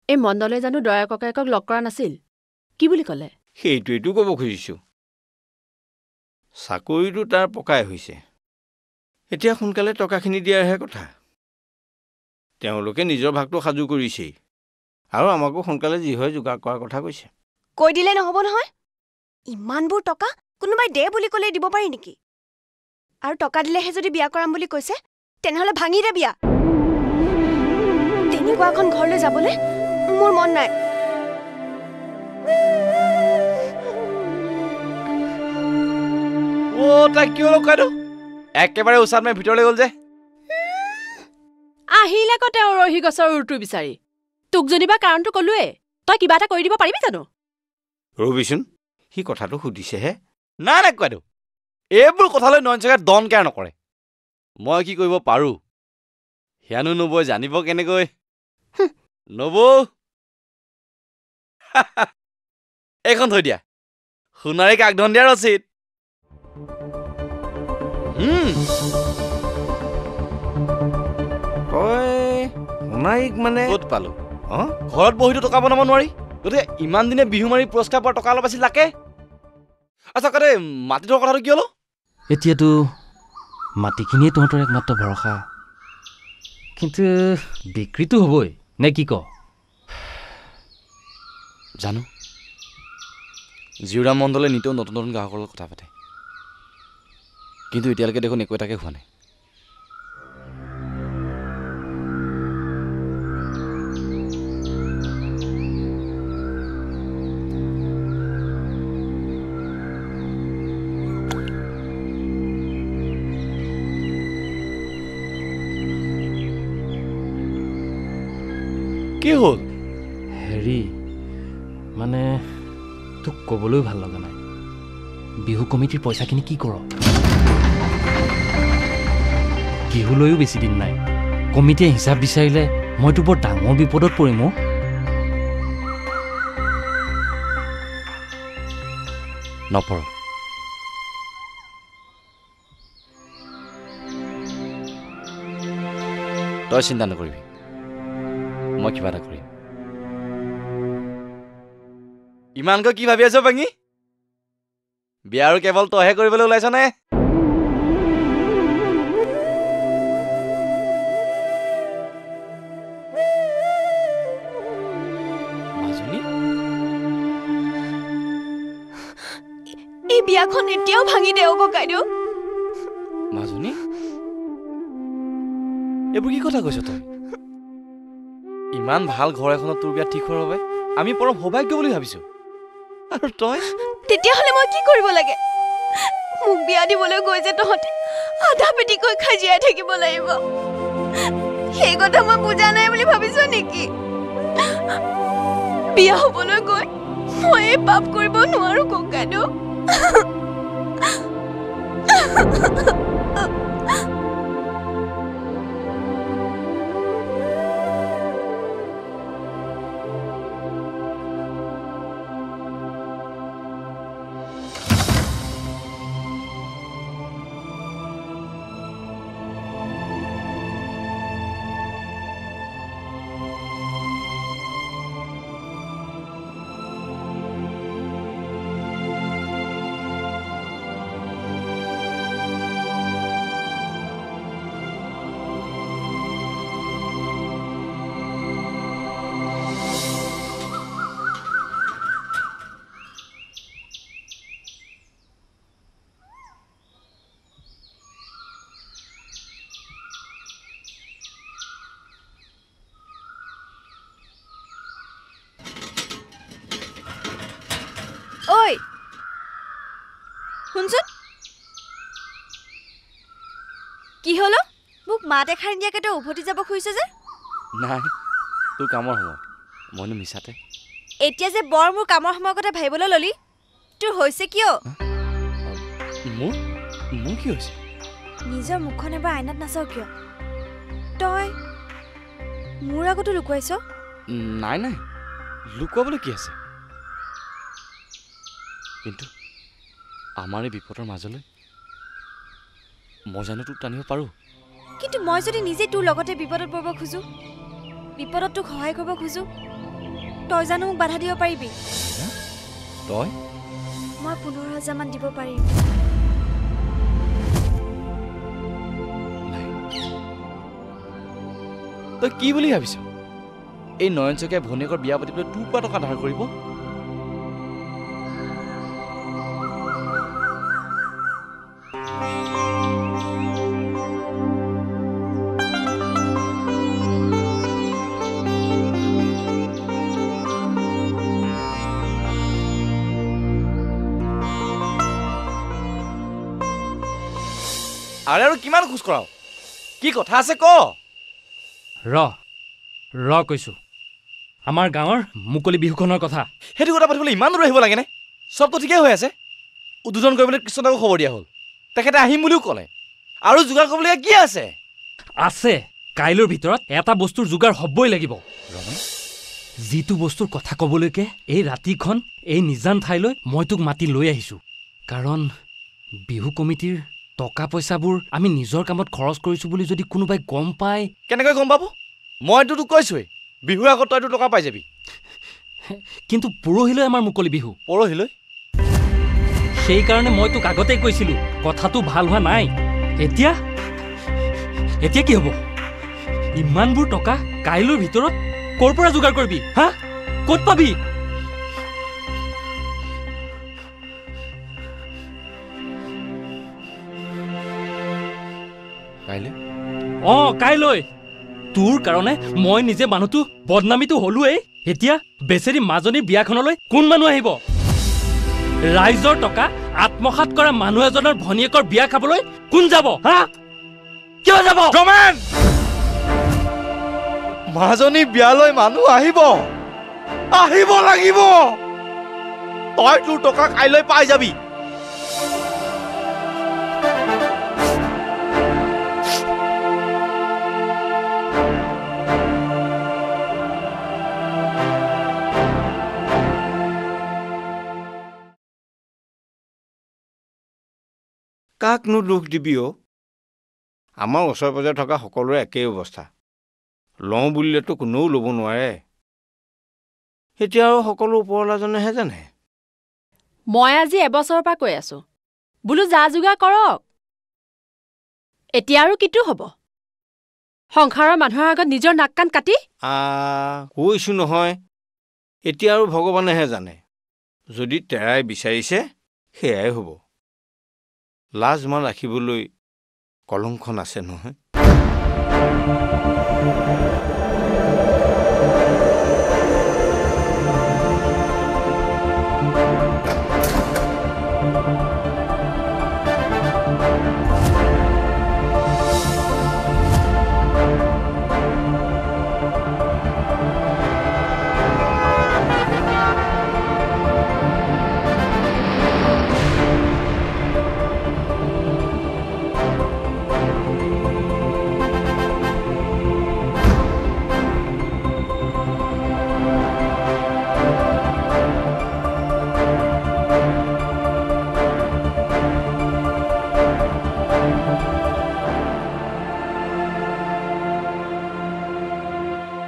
এই মণ্ডলে জানো দয়া ককায়েকক লগ কৰা নাছিল কি বুলি ক'লে সেইটোৱেইটো ক'ব খুজিছোঁ চাকৰিটো তাৰ পকাই হৈছে এতিয়া সোনকালে টকাখিনি দিয়াৰহে কথা তেওঁলোকে নিজৰ ভাগটো সাজু কৰিছেই আৰু আমাকো সোনকালে যি হয় যোগাৰ কৰাৰ কথা কৈছে কৈ দিলে নহ'ব নহয় ইমানবোৰ টকা কোনোবাই দে বুলি ক'লে দিব পাৰি নেকি আৰু টকা দিলেহে যদি বিয়া কৰাম বুলি কৈছে তেনেহ'লে ভাঙি দে বিয়া তেনেকুৱা এখন ঘৰলৈ যাবলৈ মোৰ মন নাই তাই কিয় লগাইতো একেবাৰে ওচৰত মই ভিতৰলৈ গ'ল যে আহিল আকৌ তেওঁ ৰহি গছৰ উৰটো বিচাৰি তোক যেনিবা কাৰণটো ক'লোৱে তই কিবা এটা কৰি দিব পাৰিবি জানো ৰবিচোন সি কথাটো সুধিছেহে নাই নাই কোৱাটো এইবোৰ কথালৈ নয়ন চাগে দন কেয়াৰ নকৰে মই কি কৰিব পাৰোঁ সেয়ানো নবৈ জানিব কেনেকৈ নবৌ এইখন থৈ দিয়া সোণাৰীক আগধন দিয়াৰ ৰচিদ সোণাৰীক মানে ক'ত পালো ঘৰত বহিতো টকা বনাব নোৱাৰি গতিকে ইমান দিনে বিহু মাৰি পুৰস্কাৰ পোৱা টকা অলপ আছিল লাকে আচ্ছা কাৰে মাটি থোৱাৰ কথাটো কি হ'ল এতিয়াতো মাটিখিনিয়ে তহঁতৰ একমাত্ৰ ভৰসা কিন্তু বিক্ৰীটো হ'বই নে কি ক জানো জিউৰাম মণ্ডলে নিতেও নতুন নতুন গ্ৰাহকৰ লগত কথা পাতে কিন্তু এতিয়ালৈকে দেখোন একো এটাকে হোৱা নাই কি হ'ল হেৰি মানে তোক ক'বলৈও ভাল লগা নাই বিহু কমিটিৰ পইচাখিনি কি কৰ বিহুলৈও বেছি দিন নাই কমিটিয়ে হিচাপ বিচাৰিলে মইতো বৰ ডাঙৰ বিপদত পৰিম নপৰ তই চিন্তা নকৰিবি মই কিবা এটা কৰিম ইমানকৈ কি ভাবি আছ পাঙি বিয়া আৰু কেৱল তইহে কৰিবলৈ ওলাইছ নে মাজনী এই বিয়াখন এতিয়াও ভাঙি দে ককাইদেউ মাজনী এইবোৰ কি কথা কৈছ তই ইমান ভাল ঘৰ এখনত তোৰ বিয়া ঠিক হোৱাৰ বাবে আমি পৰম সৌভাগ্য বুলি ভাবিছো আৰু তই তেতিয়াহ'লে মই কি কৰিব লাগে মোক বিয়া দিবলৈ গৈ যে তহঁতে আধা পেটিকৈ খাই জীয়াই থাকিব লাগিব সেই কথা মই বুজা নাই বুলি ভাবিছ নেকি বিয়া হ'বলৈ গৈ মই এই পাপ কৰিব নোৱাৰো ককাইদেউ ঐ শুনচোন কি হলো মোক মাত এখাৰ নিদিয়াকে তই উভতি যাব খুজিছ যে নাই তোৰ কামৰ সময় মইনো মিছাতে এতিয়া যে বৰ মোৰ কামৰ সময়ৰ কথা ভাবিবলৈ ললি তোৰ হৈছে কিয় মোৰ কি হৈছে নিজৰ মুখখন এবাৰ আইনাত নাচাও কিয় তই মোৰ আগতো লুকুৱাইছ নাই নাই লুকুৱাবলৈ কি আছে কিন্তু আমাৰ এই বিপদৰ মাজলৈ মই জানো তোক টানিব পাৰোঁ কিন্তু মই যদি নিজে তোৰ লগতে বিপদত পৰিব খোজো বিপদত তোক সহায় কৰিব খোজো তই জানো মোক বাধা দিব পাৰিবি তই মই 15,000 মান দিব পাৰিম তই কি বুলি ভাবিছ এই নয়ন চকীয়া ভনীয়েকৰ বিয়া পাতিবলৈ তোৰ পৰা টকা ধাৰ কৰিব আৰু কিমান খোজ কৰাও কি কথা আছে ক ৰ কৈছোঁ আমাৰ গাঁৱৰ মুকলি বিহুখনৰ কথা সেইটো কথা পাতিবলৈ ইমান দূৰ আহিব লাগেনে চবতো ঠিকেই হৈ আছে উদ্বোধন কৰিবলৈ কৃষ্ণদাকো খবৰ দিয়া হ'ল তেখেতে আহিম বুলিও ক'লে আৰু যোগাৰ কৰিবলগীয়া কি আছে কাইলৈৰ ভিতৰত এটা বস্তুৰ যোগাৰ হ'বই লাগিব যিটো বস্তুৰ কথা ক'বলৈকে এই ৰাতিখন এই নিজান ঠাইলৈ মই তোক মাতি লৈ আহিছোঁ কাৰণ বিহু কমিটিৰ টকা পইচাবোৰ আমি নিজৰ কামত খৰচ কৰিছোঁ বুলি যদি কোনোবাই গম পায় কেনেকৈ গম পাব মইতো তোক কৈছোৱেই বিহুৰ আগত তইতো টকা পাই যাবি কিন্তু পৰহিলৈ আমাৰ মুকলি বিহু পৰহিলৈ সেইকাৰণে মই তোক আগতেই কৈছিলোঁ কথাটো ভাল হোৱা নাই এতিয়া কি হ'ব ইমানবোৰ টকা কাইলৈৰ ভিতৰত ক'ৰ পৰা যোগাৰ কৰিবি হা ক'ত পাবি কাইলৈ তোৰ কাৰণে মই নিজে মানুহটো বদনামীটো হলোৱেই এতিয়া বেচেৰি মাজনীৰ বিয়াখনলৈ কোন মানুহ আহিব ৰাইজৰ টকা আত্মসাৎ কৰা মানুহ এজনৰ ভনীয়েকৰ বিয়া খাবলৈ কোন যাব হা কিয় যাব মাজনী বিয়ালৈ মানুহ আহিব লাগিব তই তোৰ টকা কাইলৈ পাই যাবি কাকনো দুখ দিবি আমাৰ ওচৰে পাজৰে থকা সকলোৰে একেই অৱস্থা লওঁ বুলিলেতো কোনেও ল'ব নোৱাৰে এতিয়া আৰু সকলো ওপৰৱালাজনেহে জানে মই আজি এবছৰৰ পৰা কৈ আছো বোলো যা যোগাৰ কৰক এতিয়া আৰু কিটো হ'ব সংসাৰৰ মানুহৰ আগত নিজৰ নাক কাণ কাটি কৈছো নহয় এতিয়া আৰু ভগৱানেহে জানে যদি তেৰাই বিচাৰিছে সেয়াই হ'ব লাজ মান ৰাখিবলৈ কলংখন আছে নহয়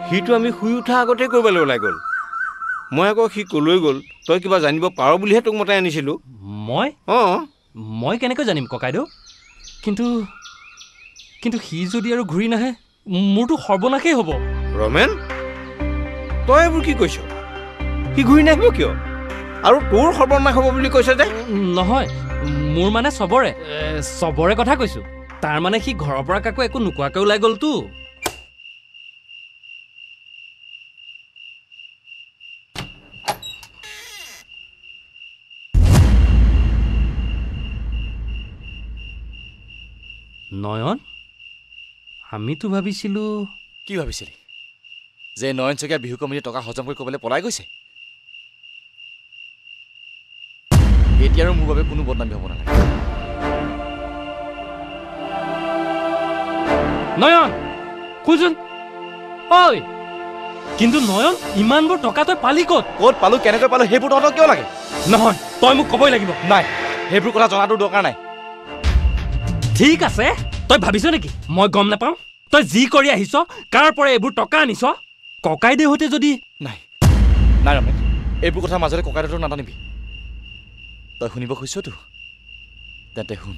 সিটো আমি শুই উঠা আগতে কৰিবলৈ ওলাই গ'ল মই আকৌ সি কলৈ গ'ল তই কিবা জানিব পাৰ বুলিহে তোক মতাই আনিছিলোঁ মই কেনেকৈ জানিম ককাইদেউ কিন্তু সি যদি আৰু ঘূৰি নাহে মোৰতো সৰ্বনাশেই হ'ব ৰমেন তই এইবোৰ কি কৈছ সি ঘূৰি নাহিব কিয় আৰু তোৰ সৰ্বনাশ হ'ব বুলি কৈছে যে নহয় মোৰ মানে চবৰে কথা কৈছোঁ তাৰ মানে সি ঘৰৰ পৰা কাকো একো নোকোৱাকৈ ওলাই গ'লতো নয়ন আমিতো ভাবিছিলোঁ কি ভাবিছিলি যে নয়ন চকীয়া বিহু কমিটিৰ টকা হজম কৰি ক'বলৈ পলাই গৈছে এতিয়া আৰু মোৰ বাবে কোনো বদনামী হ'ব নালাগে নয়ন কোনজন ঐ কিন্তু নয়ন ইমানবোৰ টকা তই পালি ক'ত পালো কেনেকৈ পালো সেইবোৰ তহঁতক কিয় লাগে নহয় তই মোক ক'বই লাগিব নাই সেইবোৰ কথা জনাটো দৰকাৰ নাই ঠিক আছে তই ভাবিছ নেকি মই গম নাপাওঁ তই যি কৰি আহিছ কাৰ পৰা এইবোৰ টকা আনিছ ককাইদেউহঁতে যদি নাই ৰমেন এইবোৰ কথা মাজতে ককাইদেউহঁতক নাটানিবি তই শুনিব খুজিছতো তেন্তে শুন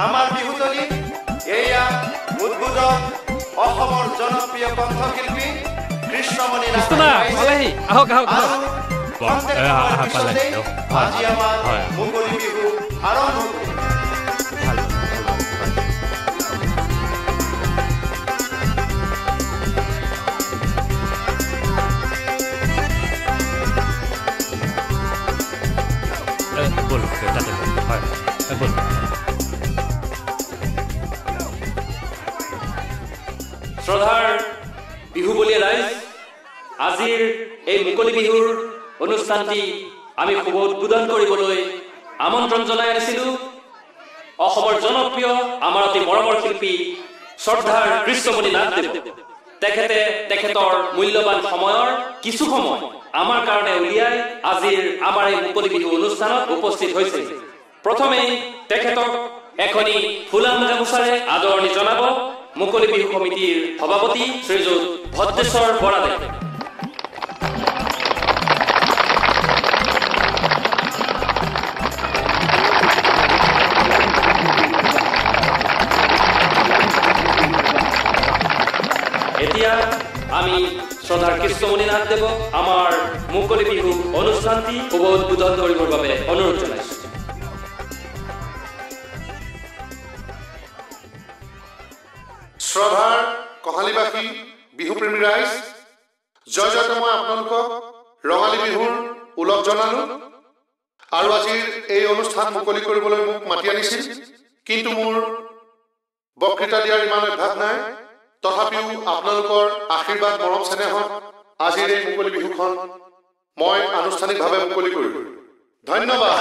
আমাৰ বিহুতলী এয়া উদ্বোধক অসমৰ জনপ্ৰিয় কণ্ঠশিল্পী কৃষ্ণমণি আজি আমাৰ মুকলি বিহু আৰম্ভ শ্ৰদ্ধাৰ বিহুবলীয়া ৰাইজ আজিৰ এই মুকলি বিহুৰ অনুষ্ঠানটি আমি শুভ উদ্বোধন কৰিবলৈ আমন্ত্ৰণ জনাই আনিছিলোঁ অসমৰ জনপ্ৰিয় আমাৰ অতি মৰমৰ শিল্পী শ্ৰদ্ধাৰ কৃষ্ণমণি নাথদেৱ তেখেতে তেখেতৰ মূল্যৱান সময়ৰ কিছু সময় আমাৰ কাৰণে উলিয়াই আজিৰ আমাৰ এই মুকলি বিহু অনুষ্ঠানত উপস্থিত হৈছে প্ৰথমে তেখেতক এখনি ফুলাম গামোচাৰে আদৰণি জনাব মুকলি বিহু কমিটিৰ সভাপতি শ্ৰীযুত ভদ্ৰেশ্বৰ বৰাদেৱ এতিয়া আমি শ্ৰদ্ধাৰ কৃষ্ণমণি নাথদেৱক আমাৰ মুকলি বিহু অনুষ্ঠানটি শুভ উদ্বোধন কৰিবৰ বাবে অনুৰোধ জনাইছোঁ শ্ৰদ্ধাৰ কহালীবাসী বিহুপ্ৰেমী ৰাইজ জয় জয়তে মই আপোনালোকক ৰঙালী বিহুৰ ওলগ জনালো আৰু আজিৰ এই অনুষ্ঠান মুকলি কৰিবলৈ মোক মাতি আনিছিল কিন্তু মোৰ বক্তৃতা দিয়াৰ ইমান অভ্যাস নাই তথাপিও আপোনালোকৰ আশীৰ্বাদ মৰম চেনেহত আজিৰ এই মুকলি বিহুখন মই আনুষ্ঠানিকভাৱে মুকলি কৰিলোঁ ধন্যবাদ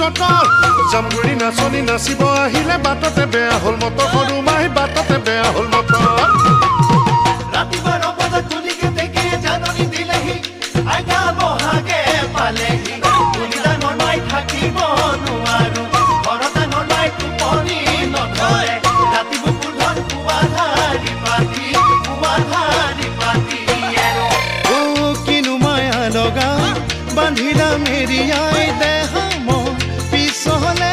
যতন জামগুৰি নাচনি নাচিব আহিলে বাটতে বেয়া হ'ল মতৰ সৰু মাই বাটতে বেয়া হ'ল মতৰ ৰাতিপুৱা ৰপদা তুলিকে দেখি জাননী দিলেহি আইতা বহাগে পালেহি তুলিদানৰ মাই থাকিব নোৱাৰো ঘৰতে নলাই টোপনি নধৰে ৰাতিপুৱা পুলন কুৱাধাৰি পাতি ও কিনো মায়া লগা বান্ধিলা মেৰিয়াই দেহা মন পিছলে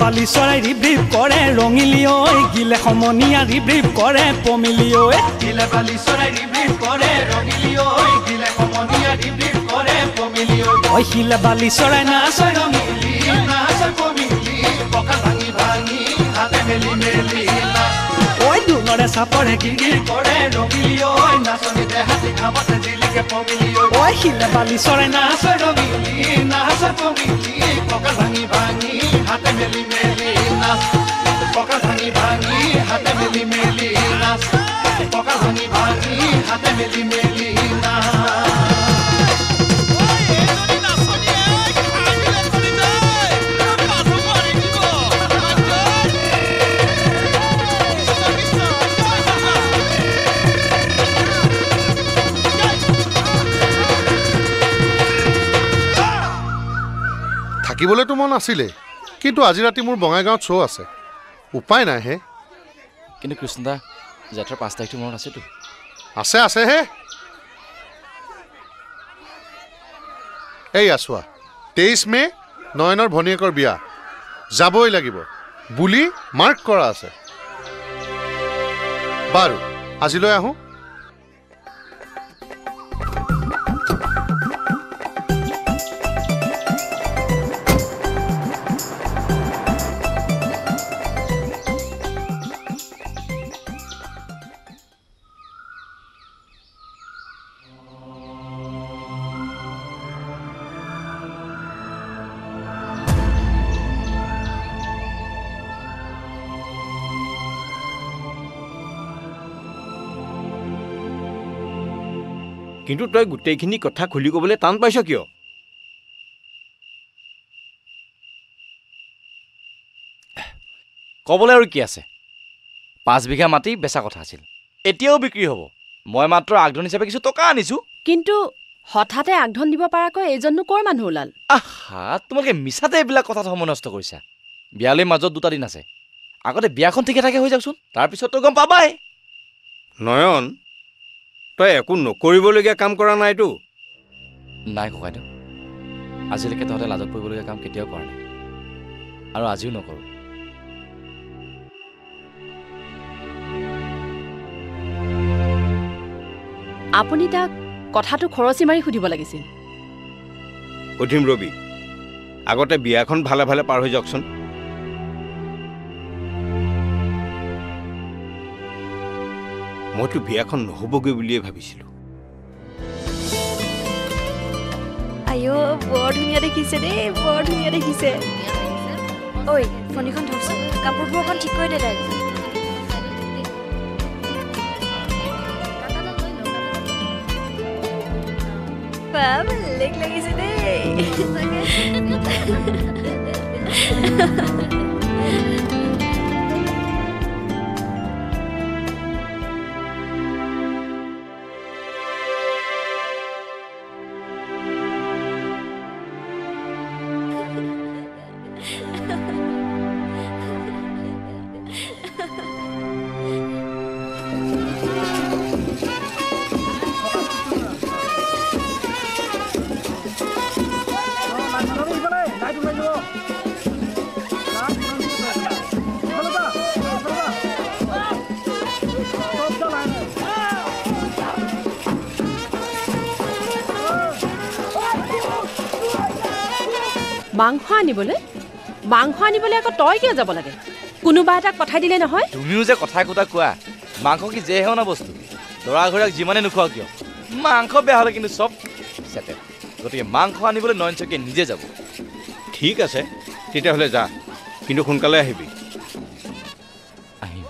বালি চৰাই ৰিপ কৰে ৰঙিলি ঐ গিলে সমনীয়া ৰিপ কৰে পমিলি ঐ গিলে বালি চৰাই ৰিপ কৰে ৰঙিলি ঐ গিলে সমনীয়া ৰিপ কৰে পমিলি ঐ শিলে বালি চৰাই নাচ ৰঙিলি নাচ পমিলি পকা ভাঙি ভাঙি হাতে মেলি মেলি ঐ দুলৰে চাপৰে গিৰ কৰে ৰঙিলি ঐ নাচনি দেহাতি খাবতে দিলিকে পমিলি ঐ শিলে বালি চৰাই নাচ ৰঙিলি নাচ পমিলি পকা ভাঙি ভাঙি হাতে মেলি মেলি নাচ পকা ভাঙি ভাঙি হাতে মেলি মেলি নাচ পকা ভাঙি ভাঙি হাতে মেলি মেলি নাচ থাকিবলৈতো মন আছিলে কিন্তু আজি ৰাতি মোৰ বঙাইগাঁৱত শ্ব' আছে উপায় নাই হে কিন্তু কৃষ্ণদা যাত্ৰাৰ 5 তাৰিখটো মনত আছেতো আছে হে এই আছোৱা 23 মে নয়নৰ ভনীয়েকৰ বিয়া যাবই লাগিব বুলি মাৰ্ক কৰা আছে বাৰু আজিলৈ আহোঁ কিন্তু তই গোটেইখিনি কথা খুলি ক'বলৈ টান পাইছ কিয় ক'বলৈ আৰু কি আছে 5 বিঘা মাটি বেচা কথা আছিল এতিয়াও বিক্ৰী হ'ব মই মাত্ৰ আগধন হিচাপে কিছু টকা আনিছো কিন্তু হঠাতে আগধন দিব পৰাকৈ এইজননো কৰ মানুহ ওলাল আহা তোমালোকে মিছাতে এইবিলাক কথাত সময় নষ্ট কৰিছা বিয়ালৈ মাজত 2টা দিন আছে আগতে বিয়াখন ঠিকে থাকে হৈ যাওকচোন তাৰপিছত তো গম পাবাই নয়ন তই একো নকৰিবলগীয়া কাম কৰা নাইতো নাই ককাইদেউ আজিলৈকে তহঁতে লাজত পৰিবলগীয়া কাম কেতিয়াও কৰা নাই আৰু আজিও নকৰোঁ আপুনি তাক কথাটো খৰচি মাৰি সুধিব লাগিছিল সুধিম ৰবি আগতে বিয়াখন ভালে ভালে পাৰ হৈ যাওকচোন মইতো বিয়াখন নহ'বগৈ বুলিয়ে ভাবিছিলোঁ আইও বৰ ধুনীয়া দেখিছে দেই বৰ ধুনীয়া দেখিছে ঐ ফোনখন ধৰচোন কাপোৰবোৰ অকণ ঠিক কৰি দে তাই বেলেগ লাগিছে দেই মাংস আনিবলৈ আকৌ তই কিয় যাব লাগে কোনোবা এটাক পঠাই দিলে নহয় তুমিও যে কথা কোৱা মাংস কি যে হেওনা বস্তু ল'ৰা ঘৰক যিমানে নোখোৱা কিয় মাংস বেয়া হ'লে কিন্তু চব চেটে গতিকে মাংস আনিবলৈ নয়নচকীয়ে নিজে যাব ঠিক আছে তেতিয়াহ'লে যা কিন্তু সোনকালে আহিবি আহিম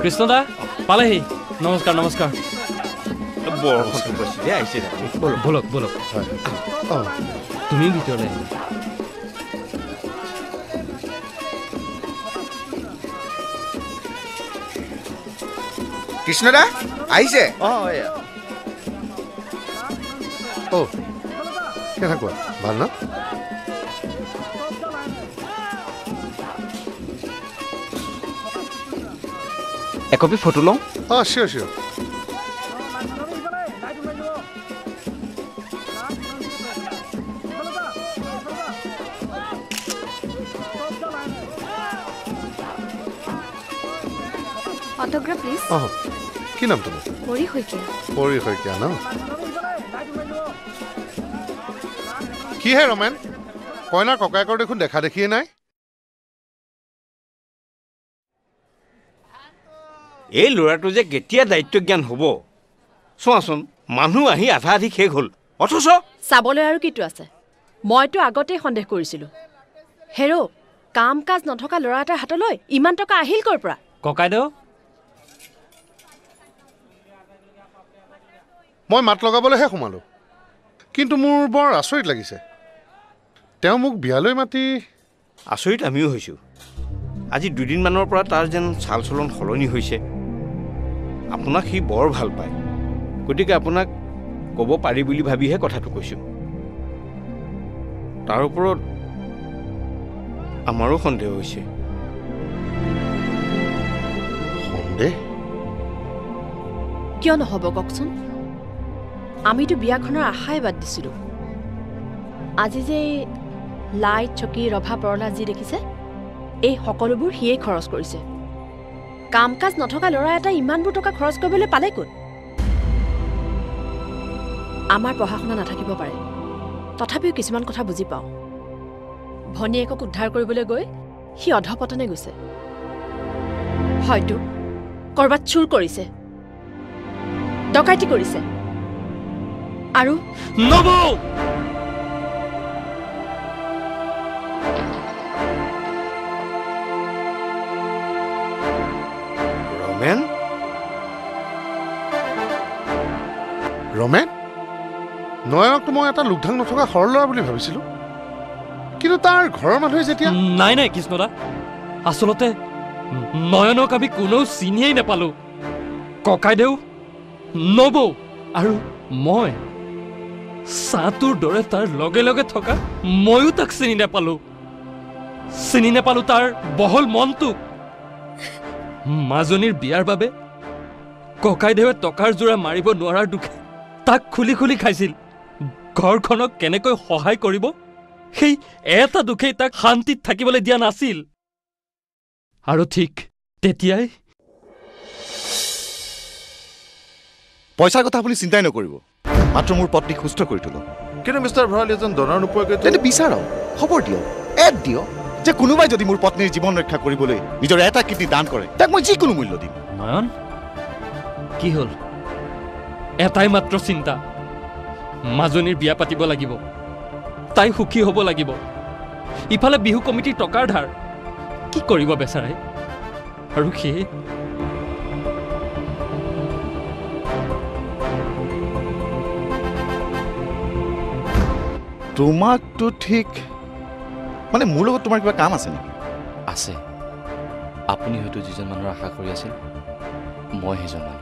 কৃষ্ণদা পালেহি নমস্কাৰ নমস্কাৰ বলক বলক তুমি ভিতৰলৈ কৃষ্ণদা আহিছে কেনেকুৱা ভাল ন একপি ফটো লওঁ চিয়'ৰ চিয়'ৰ অটোগ্ৰাফ প্লিজ কি নাম তোমাৰ পৰি শইকীয়া পৰি শইকীয়া ন কি হে ৰমেন কইনাৰ ককায়েকৰ দেখোন দেখা দেখিয়ে নাই এই ল'ৰাটো যে কেতিয়া দায়িত্ব জ্ঞান হ'ব চোৱাচোন মানুহ আহি আধা আধি শেষ হ'ল অথচ চাবলৈ আৰু কিটো আছে মইতো আগতেই সন্দেহ কৰিছিলোঁ হেৰ' কাম কাজ নথকা ল'ৰা এটাৰ হাতলৈ ইমান টকা আহিল ক'ৰ পৰা ককাইদেউ মই মাত লগাবলৈহে সোমালোঁ কিন্তু মোৰ বৰ আচৰিত লাগিছে তেওঁ মোক বিয়ালৈ মাতি আচৰিত আমিও হৈছোঁ আজি দুদিনমানৰ পৰা তাৰ যেন চাল চলন সলনি হৈছে আপোনাক সি বৰ ভাল পায় গতিকে আপোনাক ক'ব পাৰি বুলি ভাবিহে কথাটো কৈছোঁ তাৰ ওপৰত আমাৰো সন্দেহ হৈছে সন্দেহ কিয় নহ'ব কওকচোন আমিতো বিয়াখনৰ আশাই বাদ দিছিলোঁ আজি যে লাইট চকী ৰভা পৰলা যি দেখিছে এই সকলোবোৰ সিয়েই খৰচ কৰিছে কাম কাজ নথকা ল'ৰা এটা ইমানবোৰ টকা খৰচ কৰিবলৈ পালে ক'ত আমাৰ পঢ়া শুনা নাথাকিব পাৰে তথাপিও কিছুমান কথা বুজি পাওঁ ভনীয়েকক উদ্ধাৰ কৰিবলৈ গৈ সি অধপতনে গৈছে হয়তো ক'ৰবাত চুৰ কৰিছে ডকাইতি কৰিছে আৰু নবৌ ৰমেন ৰমেন নয়নকতো মই এটা লোকধাং নথকা সৰল ল'ৰা বুলি ভাবিছিলোঁ কিন্তু তাৰ ঘৰৰ মানুহে যেতিয়া নাই নাই কৃষ্ণদা আচলতে নয়নক আমি কোনেও চিনিয়েই নাপালোঁ ককাইদেউ নবৌ আৰু মই চাটোৰ দৰে তাৰ লগে লগে থকা ময়ো তাক চিনি নাপালোঁ তাৰ বহল মনটোক মাজনীৰ বিয়াৰ বাবে ককাইদেৱে টকাৰ যোৰা মাৰিব নোৱাৰাৰ দুখে তাক খুলি খুলি খাইছিল ঘৰখনক কেনেকৈ সহায় কৰিব সেই এটা দুখেই তাক শান্তিত থাকিবলৈ দিয়া নাছিল আৰু ঠিক তেতিয়াই পইচাৰ কথা আপুনি চিন্তাই নকৰিব মাত্ৰ মোৰ পত্নীক সুস্থ কৰি তোলক কিন্তু মিষ্টাৰ ভৰালী এজন ডনাৰ নোপোৱাকৈ তেন্তে বিচাৰক খবৰ দিয়ক এড দিয়ক যে কোনোবাই যদি মোৰ পত্নীৰ জীৱন ৰক্ষা কৰিবলৈ নিজৰ এটা কিডনী দান কৰে তাক মই যিকোনো মূল্য দিম নয়ন কি হ'ল এটাই মাত্ৰ চিন্তা মাজনীৰ বিয়া পাতিব লাগিব তাই সুখী হ'ব লাগিব ইফালে বিহু কমিটিৰ টকাৰ ধাৰ কি কৰিব বেচাৰাই আৰু সেই তোমাকতো ঠিক মানে মোৰ লগত তোমাৰ কিবা কাম আছে নেকি আছে আপুনি হয়তো যিজন মানুহৰ আশা কৰি আছিল মই সেইজন মানুহ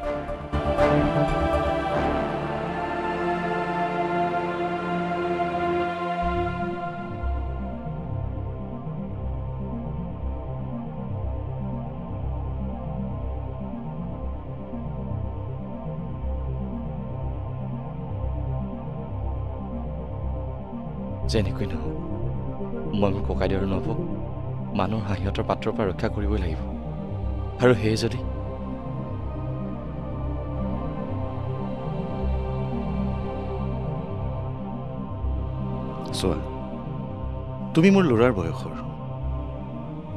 যেনেকৈ নহওক মই মোৰ ককাইদেউৰ নবক মানুহৰ হাঁহিহঁতৰ পাত্ৰৰ পৰা ৰক্ষা কৰিবই লাগিব আৰু সেয়ে যদি চোৱা তুমি মোৰ ল'ৰাৰ বয়সৰ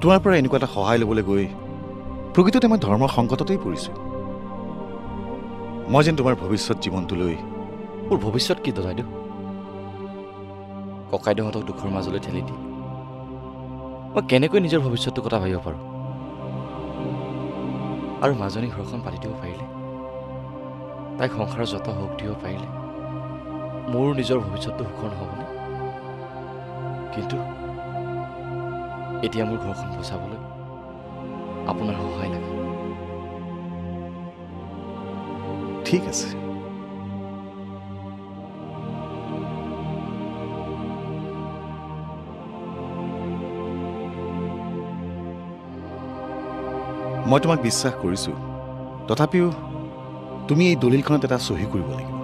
তোমাৰ পৰা এনেকুৱা এটা সহায় ল'বলৈ গৈ প্ৰকৃততে মই ধৰ্মৰ সংকটতেই পৰিছোঁ মই যেন তোমাৰ ভৱিষ্যত জীৱনটোলৈ মোৰ ভৱিষ্যত কি দদাইদেউ ককাইদেউহঁতক দুখৰ মাজলৈ ঠেলি দি মই কেনেকৈ নিজৰ ভৱিষ্যতটোৰ কথা ভাবিব পাৰোঁ আৰু মাজনী ঘৰখন পাতি দিব পাৰিলে তাইক সংসাৰৰ যত সুখ দিব পাৰিলে মোৰ নিজৰ ভৱিষ্যতটো সুখৰ নহ'বনে কিন্তু এতিয়া মোৰ ঘৰখন বচাবলৈ আপোনাৰ সহায় লাগে ঠিক আছে মই তোমাক বিশ্বাস কৰিছোঁ তথাপিও তুমি এই দলিলখনত এটা চহী কৰিব লাগিব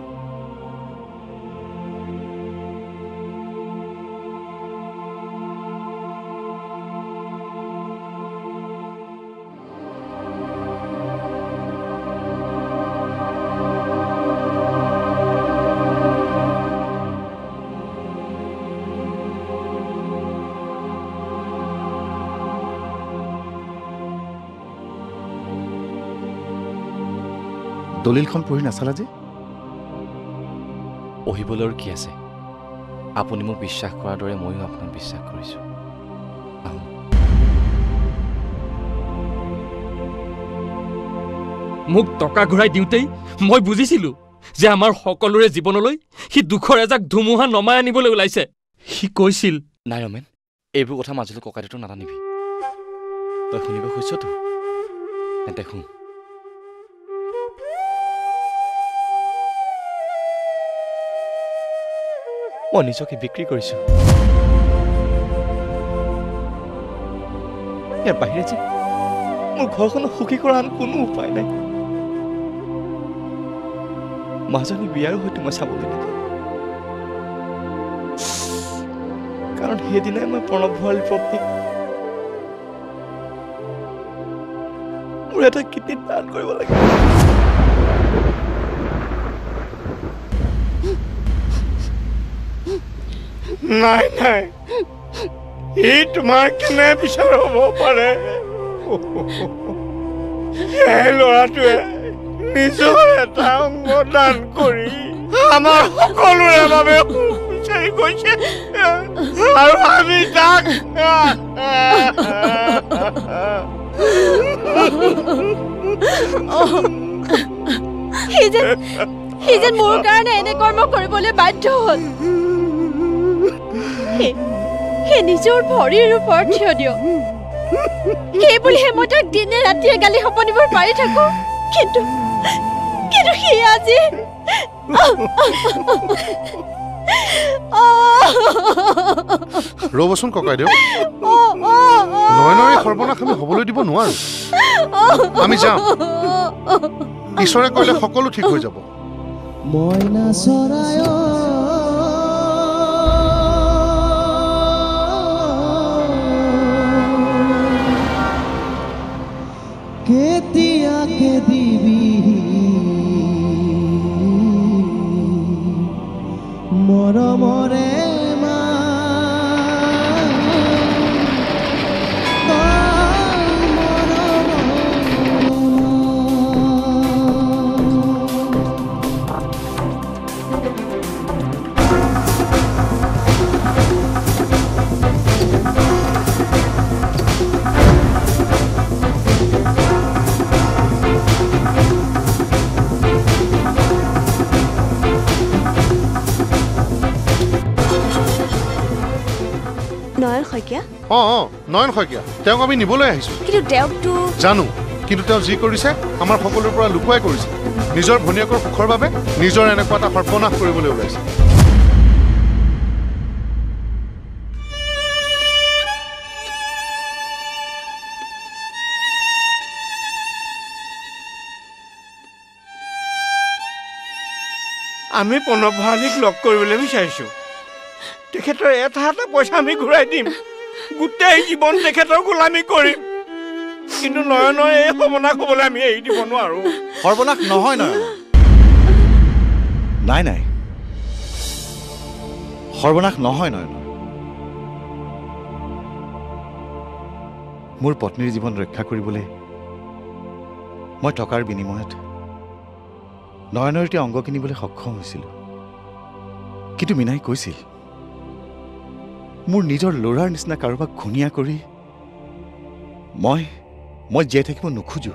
দলিলখন পঢ়ি নাচালা যে পঢ়িবলৈ আৰু কি আছে আপুনি মোক বিশ্বাস কৰাৰ দৰে ময়ো আপোনাক বিশ্বাস কৰিছোঁ মোক টকা ঘূৰাই দিওঁতেই মই বুজিছিলোঁ যে আমাৰ সকলোৰে জীৱনলৈ সি দুখৰ এজাক ধুমুহা নমাই আনিবলৈ ওলাইছে সি কৈছিল নাই ৰমেন এইবোৰ কথা মাজলৈ ককাইদেউতো নাটানিবি তই শুনিব খুজিছতো তেন্তে শুন মই নিজকে বিক্ৰী কৰিছোঁ ইয়াৰ বাহিৰে যে মোৰ ঘৰখনক সুখী কৰা আন কোনো উপায় নাই মাজনী বিয়াৰো হয়তো মই চাব লাগিব কাৰণ সেইদিনাই মই প্ৰণৱ ভঁৰালীৰ পত্নীক মোৰ এটা কিডনী দান কৰিব লাগিব নাই নাই ই তোমাৰ কেনে বিচাৰ হ'ব পাৰে এই ল'ৰাটোৱে নিজৰ এটা অংগ দান কৰি আমাৰ সকলোৰে বাবে বিচাৰি গৈছে আৰু আমি তাক সি যেন মোৰ কাৰণে এনে কৰ্ম কৰিবলৈ বাধ্য হ'ল সেই নিজৰ ভৰিৰ ওপৰত থিয় দিয় সেই বুলিহে মই তাক দিনে ৰাতিয়ে গালি সপনিবোৰ পাৰি থাকো কিন্তু সি আজি ৰ'বচোন ককাইদেউ নয়নৰ এই সৰ্বনাশ আমি হ'বলৈ দিব নোৱাৰো আমি যাওঁ ঈশ্বৰে কৰিলে সকলো ঠিক হৈ যাব মইনা চৰায় কেতিয়াকে দিবি মৰমৰে নয়ন শইকীয়া নয়ন শইকীয়া তেওঁক আমি নিবলৈ আহিছোঁ কিন্তু তেওঁকতো জানো কিন্তু তেওঁ যি কৰিছে আমাৰ সকলোৰে পৰা লুকুৱাই কৰিছে নিজৰ ভনীয়েকৰ সুখৰ বাবে নিজৰ এনেকুৱা এটা সৰ্বনাশ কৰিবলৈ ওলাইছে আমি প্ৰণৱ ভঁৰালীক লগ কৰিবলৈ বিচাৰিছোঁ তেখেতৰ এটা পইচা আমি ঘূৰাই দিম গোটেই জীৱন তেখেতৰ গোলামী কৰিম কিন্তু নয়নৰ এই সৰ্বনাশ হ'বলৈ আমি এৰি দিব নোৱাৰো সৰ্বনাশ নহয় নয়ন নাই নাই সৰ্বনাশ নহয় নয়ন মোৰ পত্নীৰ জীৱন ৰক্ষা কৰিবলৈ মই টকাৰ বিনিময়ত নয়নৰ এতিয়া অংগ কিনিবলৈ সক্ষম হৈছিলোঁ কিন্তু মীনাই কৈছিল মোৰ নিজৰ ল'ৰাৰ নিচিনা কাৰোবাক ঘূণীয়া কৰি মই জীয়াই থাকিব নোখোজো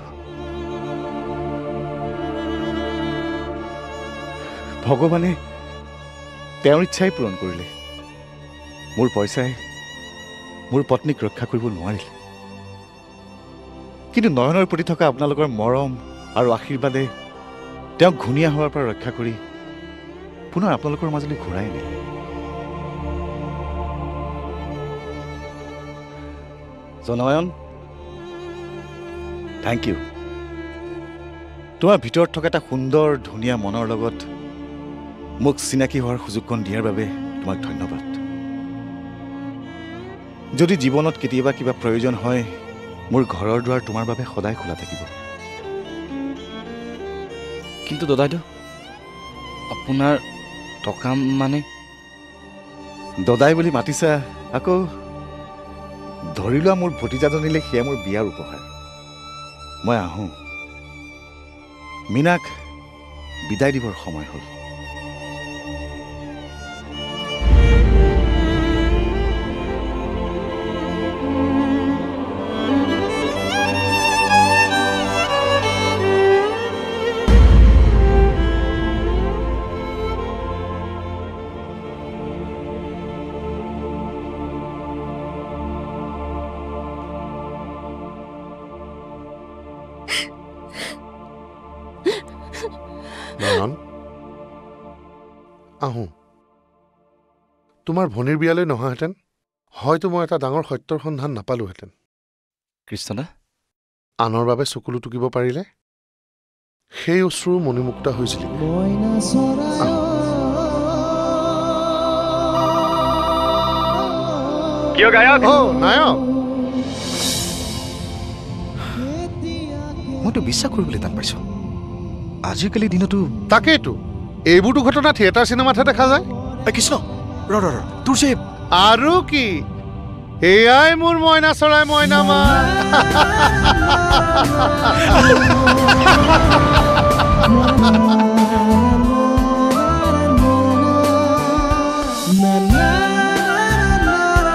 ভগৱানে তেওঁৰ ইচ্ছাই পূৰণ কৰিলে মোৰ পইচাই মোৰ পত্নীক ৰক্ষা কৰিব নোৱাৰিলে কিন্তু নয়নৰ প্ৰতি থকা আপোনালোকৰ মৰম আৰু আশীৰ্বাদে তেওঁক ঘূণীয়া হোৱাৰ পৰা ৰক্ষা কৰি পুনৰ আপোনালোকৰ মাজলৈ ঘূৰাই আনিলে নয়ন থেংক ইউ তোমাৰ ভিতৰত থকা এটা সুন্দৰ ধুনীয়া মনৰ লগত মোক চিনাকি হোৱাৰ সুযোগকণ দিয়াৰ বাবে তোমাক ধন্যবাদ যদি জীৱনত কেতিয়াবা কিবা প্ৰয়োজন হয় মোৰ ঘৰৰ দুৱাৰ তোমাৰ বাবে সদায় খোলা থাকিব কিন্তু দাদাইদেউ আপোনাৰ টকা মানে দদাই বুলি মাতিছা আকৌ ধৰি লোৱা মোৰ ভতিজাজনীলে সেয়া মোৰ বিয়াৰ উপহাৰ মই আহোঁ মীনাক বিদায় দিবৰ সময় হ'ল আহোঁ তোমাৰ ভনীৰ বিয়ালৈ নহাহেঁতেন হয়তো মই এটা ডাঙৰ সত্যৰ সন্ধান নাপালোহেঁতেন কৃষ্ণদা আনৰ বাবে চকুলো টুকিব পাৰিলে সেই অশ্ৰু মণিমুক্তা হৈছিল কিয় গায়ক নায়ক মইতো বিশ্বাস কৰিবলৈ টান পাইছো আজিকালি দিনতো তাকেইতো এইবোৰতো ঘটনা থিয়েটাৰ চিনেমাতহে দেখা যায় কৃষ্ণ ৰ তোৰ যে আৰু কি এয়াই মোৰ মইনা চৰাই মইনা মা